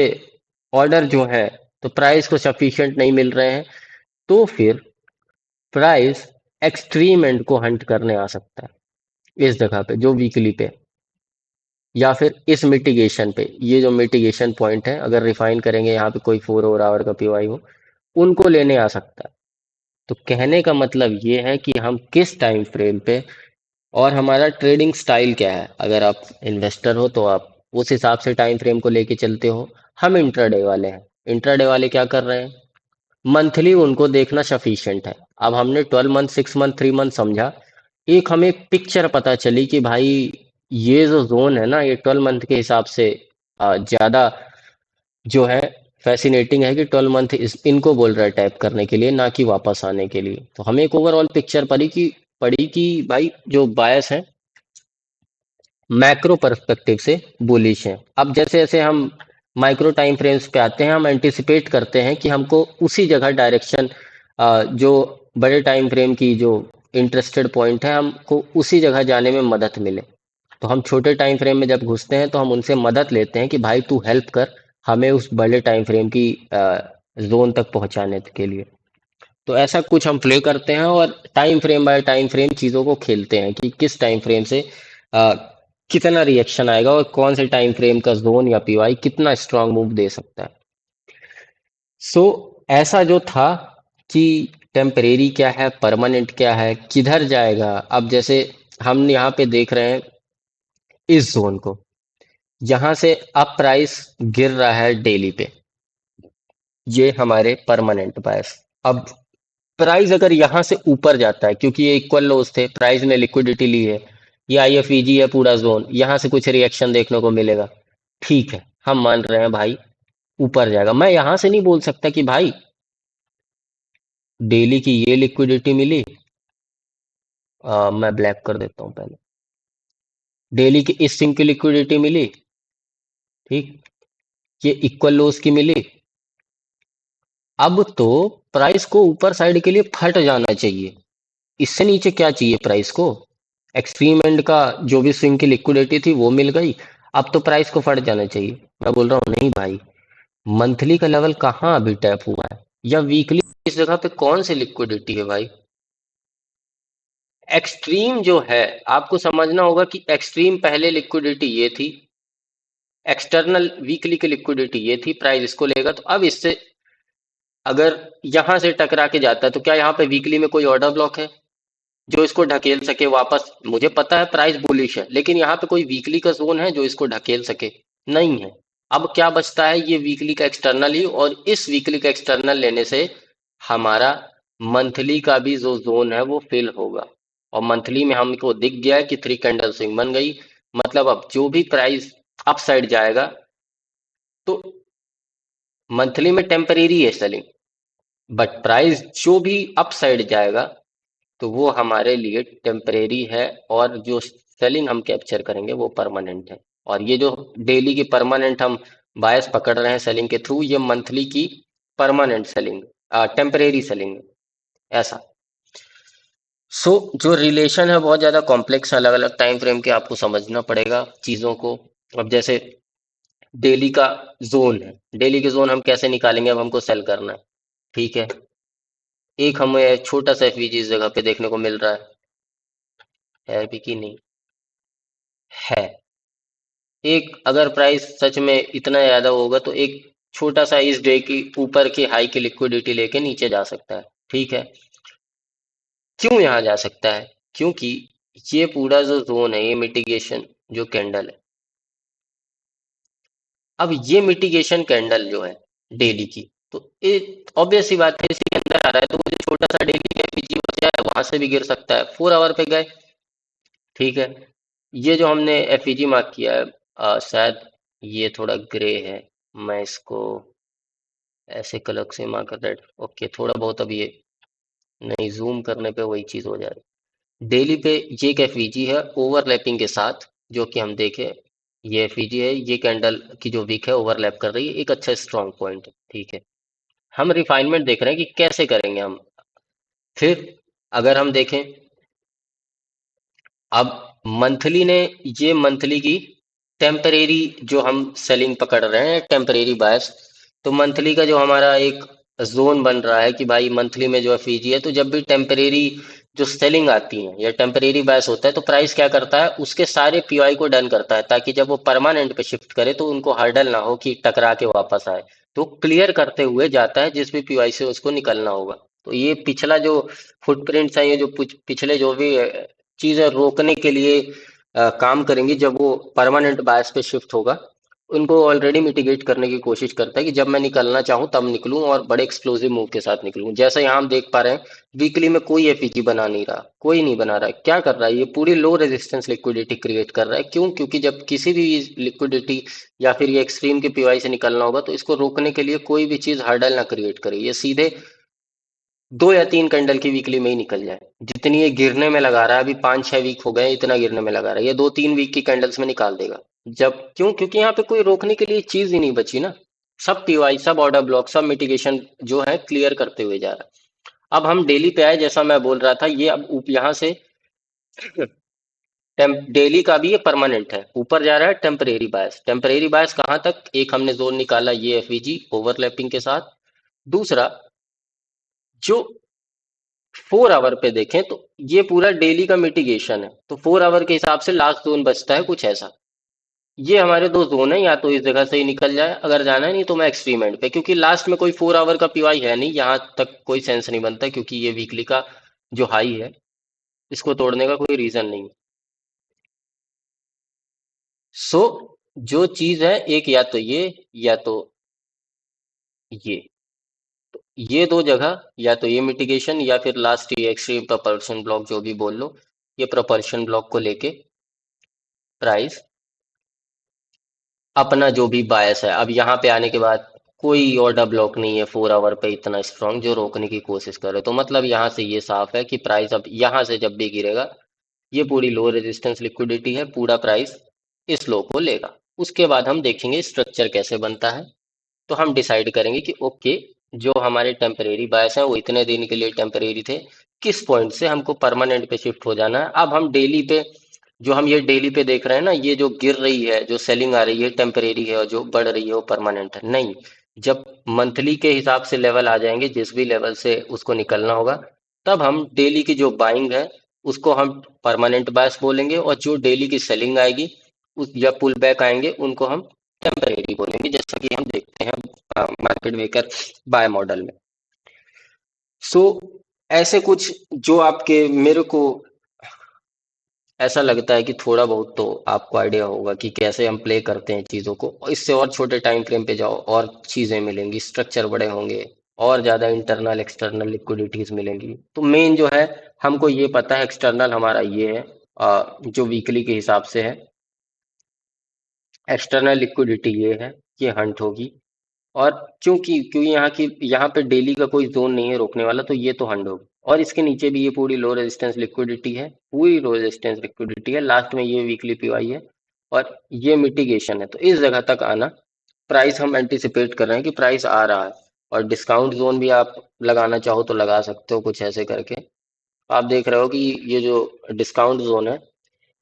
ऑर्डर जो है तो प्राइस को सफिशिएंट नहीं मिल रहे हैं, तो फिर प्राइस एक्सट्रीम एंड को हंट करने आ सकता है इस जगह पे जो वीकली पे। या फिर इस मिटिगेशन पे, ये जो मिटिगेशन पॉइंट है अगर रिफाइन करेंगे यहाँ पे कोई 4 आवर का पीवाई हो, उनको लेने आ सकता है। तो कहने का मतलब ये है कि हम किस टाइम फ्रेम पे और हमारा ट्रेडिंग स्टाइल क्या है। अगर आप इन्वेस्टर हो तो आप उस हिसाब से टाइम फ्रेम को लेके चलते हो। हम इंट्राडे वाले हैं। इंट्राडे वाले क्या कर रहे हैं, मंथली उनको देखना सफिशिएंट है। अब हमने 12 मंथ, 6 मंथ, 3 मंथ समझा, एक हमें पिक्चर पता चली कि भाई ये जो जोन है ना, ये 12 मंथ के हिसाब से ज्यादा जो है फैसिनेटिंग है, कि 12 मंथ इस इनको बोल रहा है टैप करने के लिए, ना कि वापस आने के लिए। तो हमें एक ओवरऑल पिक्चर पड़ी कि भाई जो बायस है मैक्रो पर्सपेक्टिव से बुलिश है। अब जैसे जैसे हम माइक्रो टाइम फ्रेम्स पे आते हैं, हम एंटिसिपेट करते हैं कि हमको उसी जगह डायरेक्शन, जो बड़े टाइम फ्रेम की जो इंटरेस्टेड पॉइंट है, हमको उसी जगह जाने में मदद मिले। तो हम छोटे टाइम फ्रेम में जब घुसते हैं तो हम उनसे मदद लेते हैं कि भाई तू हेल्प कर हमें उस बड़े टाइम फ्रेम की जोन तक पहुंचाने के लिए। तो ऐसा कुछ हम प्ले करते हैं और time frame by time frame चीज़ों को खेलते हैं कि किस टाइम फ्रेम से आ, कितना रिएक्शन आएगा और कौन से टाइम फ्रेम का जोन या पीवाई कितना स्ट्रांग मूव दे सकता है। सो ऐसा जो था कि टेम्परेरी क्या है, परमानेंट क्या है, किधर जाएगा। अब जैसे हम यहाँ पे देख रहे हैं इस जोन को, यहाँ से अब प्राइस गिर रहा है डेली पे, ये हमारे परमानेंट बायस। अब प्राइस अगर यहाँ से ऊपर जाता है, क्योंकि ये इक्वल लोज थे, प्राइस ने लिक्विडिटी ली है, ये आईएफईजी है पूरा जोन, यहाँ से कुछ रिएक्शन देखने को मिलेगा। ठीक है, हम मान रहे हैं भाई ऊपर जाएगा। मैं यहाँ से नहीं बोल सकता कि भाई डेली की ये लिक्विडिटी मिली, मैं ब्लैक कर देता हूँ पहले, डेली की इस सिंक की लिक्विडिटी मिली, ठीक, ये इक्वल लोज की मिली। अब तो प्राइस को ऊपर साइड के लिए फट जाना चाहिए। इससे नीचे क्या चाहिए प्राइस को, एक्सट्रीम एंड का जो भी स्विंग की लिक्विडिटी थी वो मिल गई। अब तो प्राइस को फट जाना चाहिए। मैं बोल रहा हूँ नहीं भाई, मंथली का लेवल कहाँ अभी टैप हुआ है, या वीकली इस जगह पे कौन सी लिक्विडिटी है भाई। एक्सट्रीम जो है, आपको समझना होगा कि एक्सट्रीम पहले लिक्विडिटी ये थी, एक्सटर्नल वीकली की लिक्विडिटी ये थी, प्राइस इसको लेगा। तो अब इससे अगर यहां से टकरा के जाता है तो क्या यहाँ पे वीकली में कोई ऑर्डर ब्लॉक है जो इसको ढकेल सके वापस। मुझे पता है प्राइस बुलिश है, लेकिन यहाँ पे कोई वीकली का जोन है जो इसको ढकेल सके, नहीं है। अब क्या बचता है, ये वीकली का एक्सटर्नल ही, और इस वीकली का एक्सटर्नल लेने से हमारा मंथली का भी जो जोन है वो फिल होगा। और मंथली में हमको दिख गया है कि 3 कैंडल स्विंग बन गई। मतलब अब जो भी प्राइस अपसाइड जाएगा, तो मंथली में टेम्परेरी है सेलिंग, बट प्राइस जो भी अपसाइड जाएगा तो वो हमारे लिए टेम्परेरी है, और जो सेलिंग हम कैप्चर करेंगे वो परमानेंट है। और ये जो डेली की परमानेंट हम बायस पकड़ रहे हैं सेलिंग के थ्रू, ये मंथली की परमानेंट सेलिंग, टेम्परेरी सेलिंग, ऐसा। सो जो रिलेशन है बहुत ज्यादा कॉम्प्लेक्स है, अलग अलग टाइम फ्रेम के आपको समझना पड़ेगा चीजों को। अब जैसे डेली का जोन है, डेली के जोन हम कैसे निकालेंगे, अब हमको सेल करना है, ठीक है। एक हमें छोटा सा एफवीजी इस जगह पे देखने को मिल रहा है भी कि नहीं, है। एक अगर प्राइस सच में इतना ज्यादा होगा तो एक छोटा सा इस डे की ऊपर की हाई की लिक्विडिटी लेके नीचे जा सकता है, ठीक है। क्यों यहाँ जा सकता है, क्योंकि ये पूरा जो जोन है, ये मिटिगेशन जो कैंडल है, अब ये मिटिगेशन कैंडल जो है डेली की, तो ऑब्वियस सी बात है इसी के अंदर आ रहा है, तो वो जो छोटा सा डेली का एफवीजी बचा है वहां से भी गिर सकता है। 4 आवर पे गए, ठीक है। ये जो हमने एफईजी मार्क किया है, शायद ये थोड़ा ग्रे है, मैं इसको ऐसे कलर से मार्क रेड, ओके, थोड़ा बहुत अब ये नहीं, जूम करने पे वही चीज हो जा रही। डेली पे ये एक एफईजी है ओवरलैपिंग के साथ, जो कि हम देखें, ये एफईजी है, ये कैंडल की जो वीक है ओवरलैप कर रही है, एक अच्छा स्ट्रॉन्ग पॉइंट है, ठीक है। हम रिफाइनमेंट देख रहे हैं कि कैसे करेंगे हम। फिर अगर हम देखें, अब मंथली ने, ये मंथली की टेम्परेरी जो हम सेलिंग पकड़ रहे हैं, टेम्परेरी बायस, तो मंथली का जो हमारा एक जोन बन रहा है कि भाई मंथली में जो एफईजी है, तो जब भी टेम्परेरी जो सेलिंग आती है या टेम्परेरी बायस होता है, तो प्राइस क्या करता है, उसके सारे पीआई को डन करता है ताकि जब वो परमानेंट पे शिफ्ट करे तो उनको हर्डल ना हो कि टकरा के वापस आए। तो क्लियर करते हुए जाता है जिस भी पीआई से उसको निकलना होगा। तो ये पिछला जो फुटप्रिंट्स है, ये जो पिछले जो भी चीजें रोकने के लिए काम करेंगी जब वो परमानेंट बायस पे शिफ्ट होगा, उनको ऑलरेडी मिटिगेट करने की कोशिश करता है कि जब मैं निकलना चाहूं तब निकलूं और बड़े एक्सप्लोसिव मूव के साथ निकलूं। जैसा यहाँ हम देख पा रहे हैं, वीकली में कोई एफईजी बना नहीं रहा, कोई नहीं बना रहा है। क्या कर रहा है, ये पूरी लो रेजिस्टेंस लिक्विडिटी क्रिएट कर रहा है। क्यों? क्योंकि जब किसी भी लिक्विडिटी या फिर ये एक्सट्रीम के पीवाई से निकलना होगा तो इसको रोकने के लिए कोई भी चीज हर्डल ना क्रिएट करे, ये सीधे 2 या 3 कैंडल की वीकली में ही निकल जाए। जितनी ये गिरने में लगा रहा है, अभी 5-6 वीक हो गए इतना गिरने में लगा रहा है, ये 2-3 वीक की कैंडल्स में निकाल देगा। जब क्यों? क्योंकि यहाँ पे कोई रोकने के लिए चीज ही नहीं बची ना। सब पीवाई, सब ऑर्डर ब्लॉक, सब मिटिगेशन जो है क्लियर करते हुए जा रहा है। अब हम डेली पे आए, जैसा मैं बोल रहा था, ये अब यहाँ से डेली का भी ये परमानेंट है, ऊपर जा रहा है टेम्परेरी बायस। टेम्परेरी बायस कहाँ तक? एक हमने जोन निकाला ये एफईजी ओवरलैपिंग के साथ। दूसरा, जो 4 आवर पे देखें तो ये पूरा डेली का मिटिगेशन है, तो 4 आवर के हिसाब से लास्ट जोन बचता है कुछ ऐसा। ये हमारे दो जोन है, या तो इस जगह से ही निकल जाए अगर जाना है, नहीं तो मैं एक्सट्रीम एंड पे, क्योंकि लास्ट में कोई 4 आवर का पीवाई है नहीं, यहाँ तक कोई सेंस नहीं बनता क्योंकि ये वीकली का जो हाई है, इसको तोड़ने का कोई रीजन नहीं। सो जो चीज है, एक या तो ये, या तो ये, ये दो जगह, या तो ये मिटिगेशन या फिर लास्ट ये एक्सट्रीम प्रोपल्शन ब्लॉक जो भी बोल लो, ये प्रोपल्शन ब्लॉक को लेके प्राइस अपना जो भी बायस है, अब यहाँ पे आने के बाद कोई ऑर्डर ब्लॉक नहीं है 4 आवर पे इतना स्ट्रांग जो रोकने की कोशिश करे। तो मतलब यहाँ से ये साफ है कि प्राइस अब यहाँ से जब भी गिरेगा, ये पूरी लो रेजिस्टेंस लिक्विडिटी है, पूरा प्राइस इस लो को लेगा। उसके बाद हम देखेंगे स्ट्रक्चर कैसे बनता है। तो हम डिसाइड करेंगे कि ओके, जो हमारे टेम्परेरी बायस हैं वो इतने दिन के लिए टेम्परेरी थे, किस पॉइंट से हमको परमानेंट पे शिफ्ट हो जाना है। अब हम डेली पे, जो हम ये डेली पे देख रहे हैं ना, ये जो गिर रही है, जो सेलिंग आ रही है, टेम्परेरी है, और जो बढ़ रही है वो परमानेंट है नहीं। जब मंथली के हिसाब से लेवल आ जाएंगे, जिस भी लेवल से उसको निकलना होगा, तब हम डेली की जो बाइंग है उसको हम परमानेंट बायस बोलेंगे, और जो डेली की सेलिंग आएगी उस या पुल बैक आएंगे उनको हम टेम्परेरी बोलेंगे, जैसा कि हम देखते हैं मार्केट वेकर बाय मॉडल में। सो ऐसे कुछ जो आपके, मेरे को ऐसा लगता है कि थोड़ा बहुत तो आपको आइडिया होगा कि कैसे हम प्ले करते हैं चीज़ों को। और इससे और छोटे टाइम फ्रेम पे जाओ और चीज़ें मिलेंगी, स्ट्रक्चर बड़े होंगे, और ज़्यादा इंटरनल एक्सटर्नल लिक्विडिटीज मिलेंगी। तो मेन जो है, हमको ये पता है एक्सटर्नल हमारा ये है, जो वीकली के हिसाब से है। एक्सटर्नल लिक्विडिटी ये है, ये हंट होगी। और क्योंकि यहाँ पे डेली का कोई जोन नहीं है रोकने वाला, तो ये तो हंड होगा। और इसके नीचे भी ये पूरी लो रेजिस्टेंस लिक्विडिटी है, पूरी लो रेजिस्टेंस लिक्विडिटी है, लास्ट में ये वीकली पीवाई है, और ये मिटिगेशन है। तो इस जगह तक आना, प्राइस हम एंटिसिपेट कर रहे हैं कि प्राइस आ रहा है। और डिस्काउंट जोन भी आप लगाना चाहो तो लगा सकते हो कुछ ऐसे करके। आप देख रहे हो कि ये जो डिस्काउंट जोन है,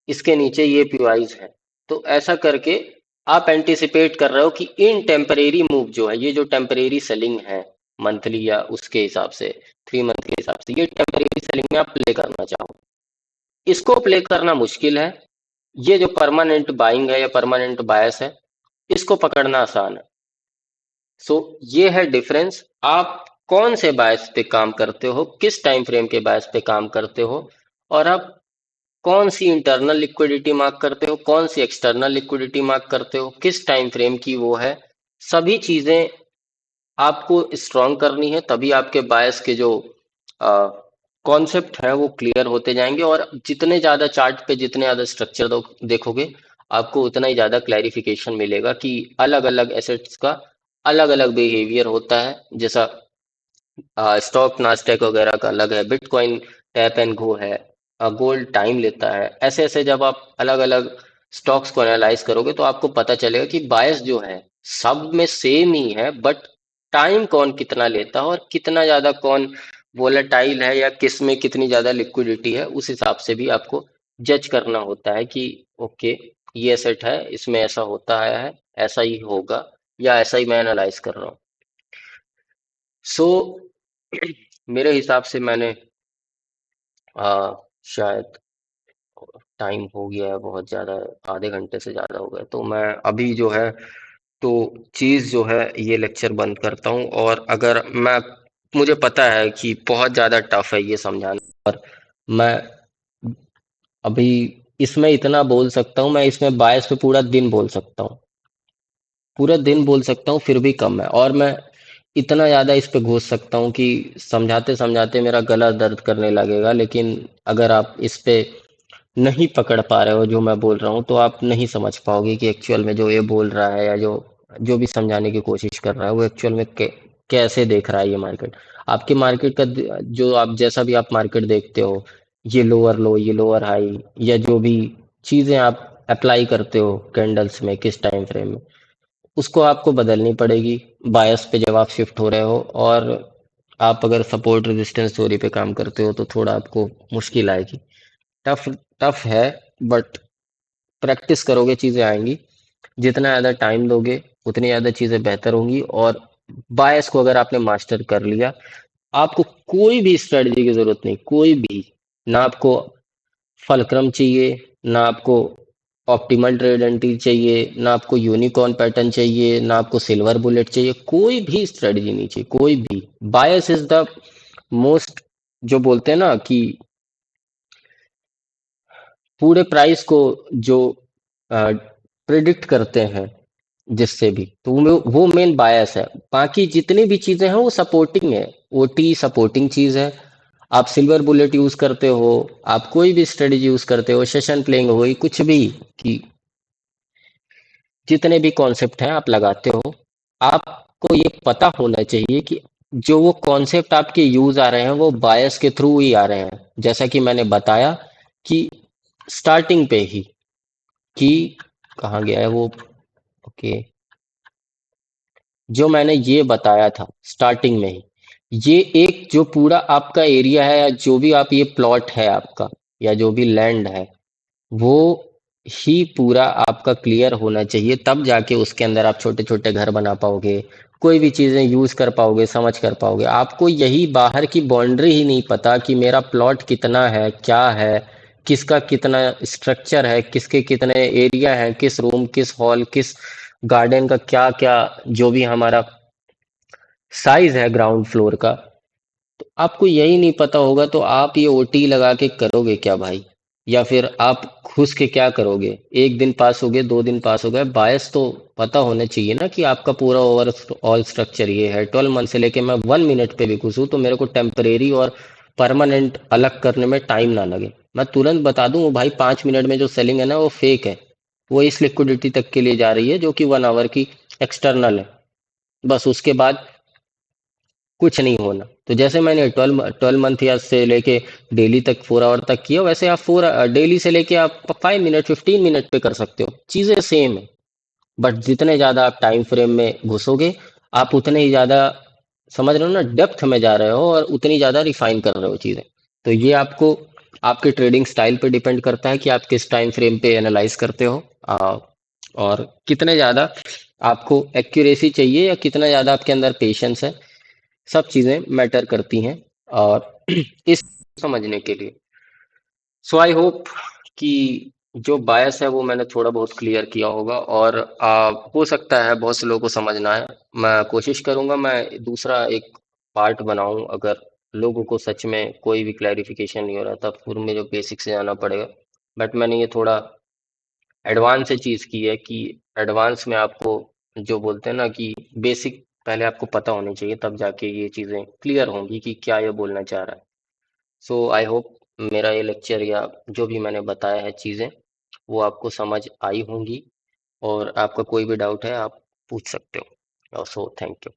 इसके नीचे ये पीवाईज है। तो ऐसा करके आप एंटिसिपेट कर रहे हो कि इन टेम्परेरी मूव जो है, ये जो टेम्परेरी सेलिंग है मंथली या उसके हिसाब से, 3 मंथ के हिसाब से, ये टेम्परेरी सेलिंग में आप प्ले करना चाहो, इसको प्ले करना मुश्किल है। ये जो परमानेंट बाइंग है या परमानेंट बायस है, इसको पकड़ना आसान है। सो ये है डिफरेंस। आप कौन से बायस पे काम करते हो, किस टाइम फ्रेम के बायस पे काम करते हो, और आप कौन सी इंटरनल लिक्विडिटी मार्क करते हो, कौन सी एक्सटर्नल लिक्विडिटी मार्क करते हो, किस टाइम फ्रेम की वो है। सभी चीजें आपको स्ट्रॉन्ग करनी है, तभी आपके बायस के जो कॉन्सेप्ट है वो क्लियर होते जाएंगे। और जितने ज्यादा चार्ट पे जितने ज्यादा स्ट्रक्चर देखोगे, आपको उतना ही ज्यादा क्लैरिफिकेशन मिलेगा कि अलग अलग एसेट्स का अलग अलग बिहेवियर होता है। जैसा स्टॉक नास्टेक वगैरह का अलग है, बिटकॉइन टैप एंड गो है, गोल्ड टाइम लेता है। ऐसे ऐसे जब आप अलग अलग स्टॉक्स को एनालाइज करोगे तो आपको पता चलेगा कि बायस जो है सब में सेम ही है, बट टाइम कौन कितना लेता है और कितना ज्यादा कौन वोलेटाइल है, या किस में कितनी ज्यादा लिक्विडिटी है, उस हिसाब से भी आपको जज करना होता है कि ओके, ये सेट है, इसमें ऐसा होता आया है, ऐसा ही होगा, या ऐसा ही मैं एनालाइज कर रहा हूँ। सो मेरे हिसाब से मैंने शायद टाइम हो गया है बहुत ज़्यादा, आधे घंटे से ज़्यादा हो गया, तो मैं अभी जो है तो चीज़ जो है ये लेक्चर बंद करता हूँ। और अगर मैं मुझे पता है कि बहुत ज़्यादा टफ है ये समझाना, और मैं अभी इसमें इतना बोल सकता हूँ, मैं इसमें बायस पे पूरा दिन बोल सकता हूँ, पूरा दिन बोल सकता हूँ, फिर भी कम है। और मैं इतना ज़्यादा इस पे घुस सकता हूँ कि समझाते समझाते मेरा गला दर्द करने लगेगा, लेकिन अगर आप इस पे नहीं पकड़ पा रहे हो जो मैं बोल रहा हूँ, तो आप नहीं समझ पाओगे कि एक्चुअल में जो ये बोल रहा है या जो जो भी समझाने की कोशिश कर रहा है वो एक्चुअल में कैसे देख रहा है ये मार्केट। आपके मार्केट का जो आप जैसा भी आप मार्केट देखते हो, ये लोअर लो, ये लोअर हाई, या जो भी चीज़ें आप अप्लाई करते हो कैंडल्स में किस टाइम फ्रेम में, उसको आपको बदलनी पड़ेगी बायस पे जब आप शिफ्ट हो रहे हो। और आप अगर सपोर्ट रेजिस्टेंस थ्योरी पे काम करते हो तो थोड़ा आपको मुश्किल आएगी। टफ टफ है, बट प्रैक्टिस करोगे चीज़ें आएंगी। जितना ज़्यादा टाइम दोगे उतनी ज़्यादा चीज़ें बेहतर होंगी। और बायस को अगर आपने मास्टर कर लिया, आपको कोई भी स्ट्रेटजी की जरूरत नहीं, कोई भी। ना आपको फलक्रम चाहिए, ना आपको ऑप्टिमल ट्रेड एंट्री चाहिए, ना आपको यूनिकॉर्न पैटर्न चाहिए, ना आपको सिल्वर बुलेट चाहिए, कोई भी स्ट्रेटजी नहीं चाहिए, कोई भी। बायस इज द मोस्ट, जो बोलते हैं ना कि पूरे प्राइस को जो प्रिडिक्ट करते हैं जिससे भी, तो वो मेन बायस है। बाकी जितनी भी चीजें हैं वो सपोर्टिंग है। ओटी सपोर्टिंग चीज है। आप सिल्वर बुलेट यूज करते हो, आप कोई भी स्ट्रेटजी यूज करते हो, सेशन प्लेइंग हो गई, कुछ भी, कि जितने भी कॉन्सेप्ट हैं आप लगाते हो, आपको ये पता होना चाहिए कि जो वो कॉन्सेप्ट आपके यूज आ रहे हैं वो बायस के थ्रू ही आ रहे हैं। जैसा कि मैंने बताया कि स्टार्टिंग पे ही, कि कहाँ गया है वो, ओके, जो मैंने ये बताया था स्टार्टिंग में ही, ये एक जो पूरा आपका एरिया है, या जो भी आप ये प्लॉट है आपका, या जो भी लैंड है, वो ही पूरा आपका क्लियर होना चाहिए, तब जाके उसके अंदर आप छोटे छोटे घर बना पाओगे, कोई भी चीजें यूज कर पाओगे, समझ कर पाओगे। आपको यही बाहर की बाउंड्री ही नहीं पता कि मेरा प्लॉट कितना है, क्या है, किसका कितना स्ट्रक्चर है, किसके कितने एरिया है, किस रूम, किस हॉल, किस गार्डन का क्या क्या, जो भी हमारा साइज है ग्राउंड फ्लोर का, तो आपको यही नहीं पता होगा, तो आप ये ओटी लगा के करोगे क्या भाई? या फिर आप घुस के क्या करोगे? एक दिन पास हो गए, 2 दिन पास हो गए, बायस तो पता होना चाहिए ना कि आपका पूरा ओवर ऑल स्ट्रक्चर ये है। 12 मंथ से लेके मैं 1 मिनट पे भी घुसूँ तो मेरे को टेम्परेरी और परमानेंट अलग करने में टाइम ना लगे। मैं तुरंत बता दूं वो भाई 5 मिनट में जो सेलिंग है ना वो फेक है। वो इस लिक्विडिटी तक के लिए जा रही है जो कि 1 आवर की एक्सटर्नल है। बस उसके बाद कुछ नहीं होना। तो जैसे मैंने 12 मंथ या से लेके डेली तक 4 आवर तक किया, वैसे आप 4 डेली से लेके आप 5 मिनट 15 मिनट पे कर सकते हो, चीजें सेम है। बट जितने ज्यादा आप टाइम फ्रेम में घुसोगे, आप उतने ही ज्यादा, समझ रहे हो ना, डेप्थ में जा रहे हो और उतनी ज्यादा रिफाइन कर रहे हो चीजें। तो ये आपको आपके ट्रेडिंग स्टाइल पे डिपेंड करता है कि आप किस टाइम फ्रेम पे एनालाइज करते हो, और कितने ज्यादा आपको एक्यूरेसी चाहिए या कितना ज्यादा आपके अंदर पेशेंस है। सब चीजें मैटर करती हैं और इस समझने के लिए। सो आई होप कि जो बायस है वो मैंने थोड़ा बहुत क्लियर किया होगा। और हो सकता है बहुत से लोगों को समझना है। मैं कोशिश करूंगा मैं दूसरा एक पार्ट बनाऊं, अगर लोगों को सच में कोई भी क्लैरिफिकेशन नहीं हो रहा तब फिर मुझे बेसिक से जाना पड़ेगा। बट मैंने ये थोड़ा एडवांस से चीज की है कि एडवांस में आपको जो बोलते हैं ना कि बेसिक पहले आपको पता होनी चाहिए, तब जाके ये चीजें क्लियर होंगी कि क्या ये बोलना चाह रहा है। सो आई होप मेरा ये लेक्चर या जो भी मैंने बताया है चीजें वो आपको समझ आई होंगी। और आपका कोई भी डाउट है आप पूछ सकते हो। So thank you.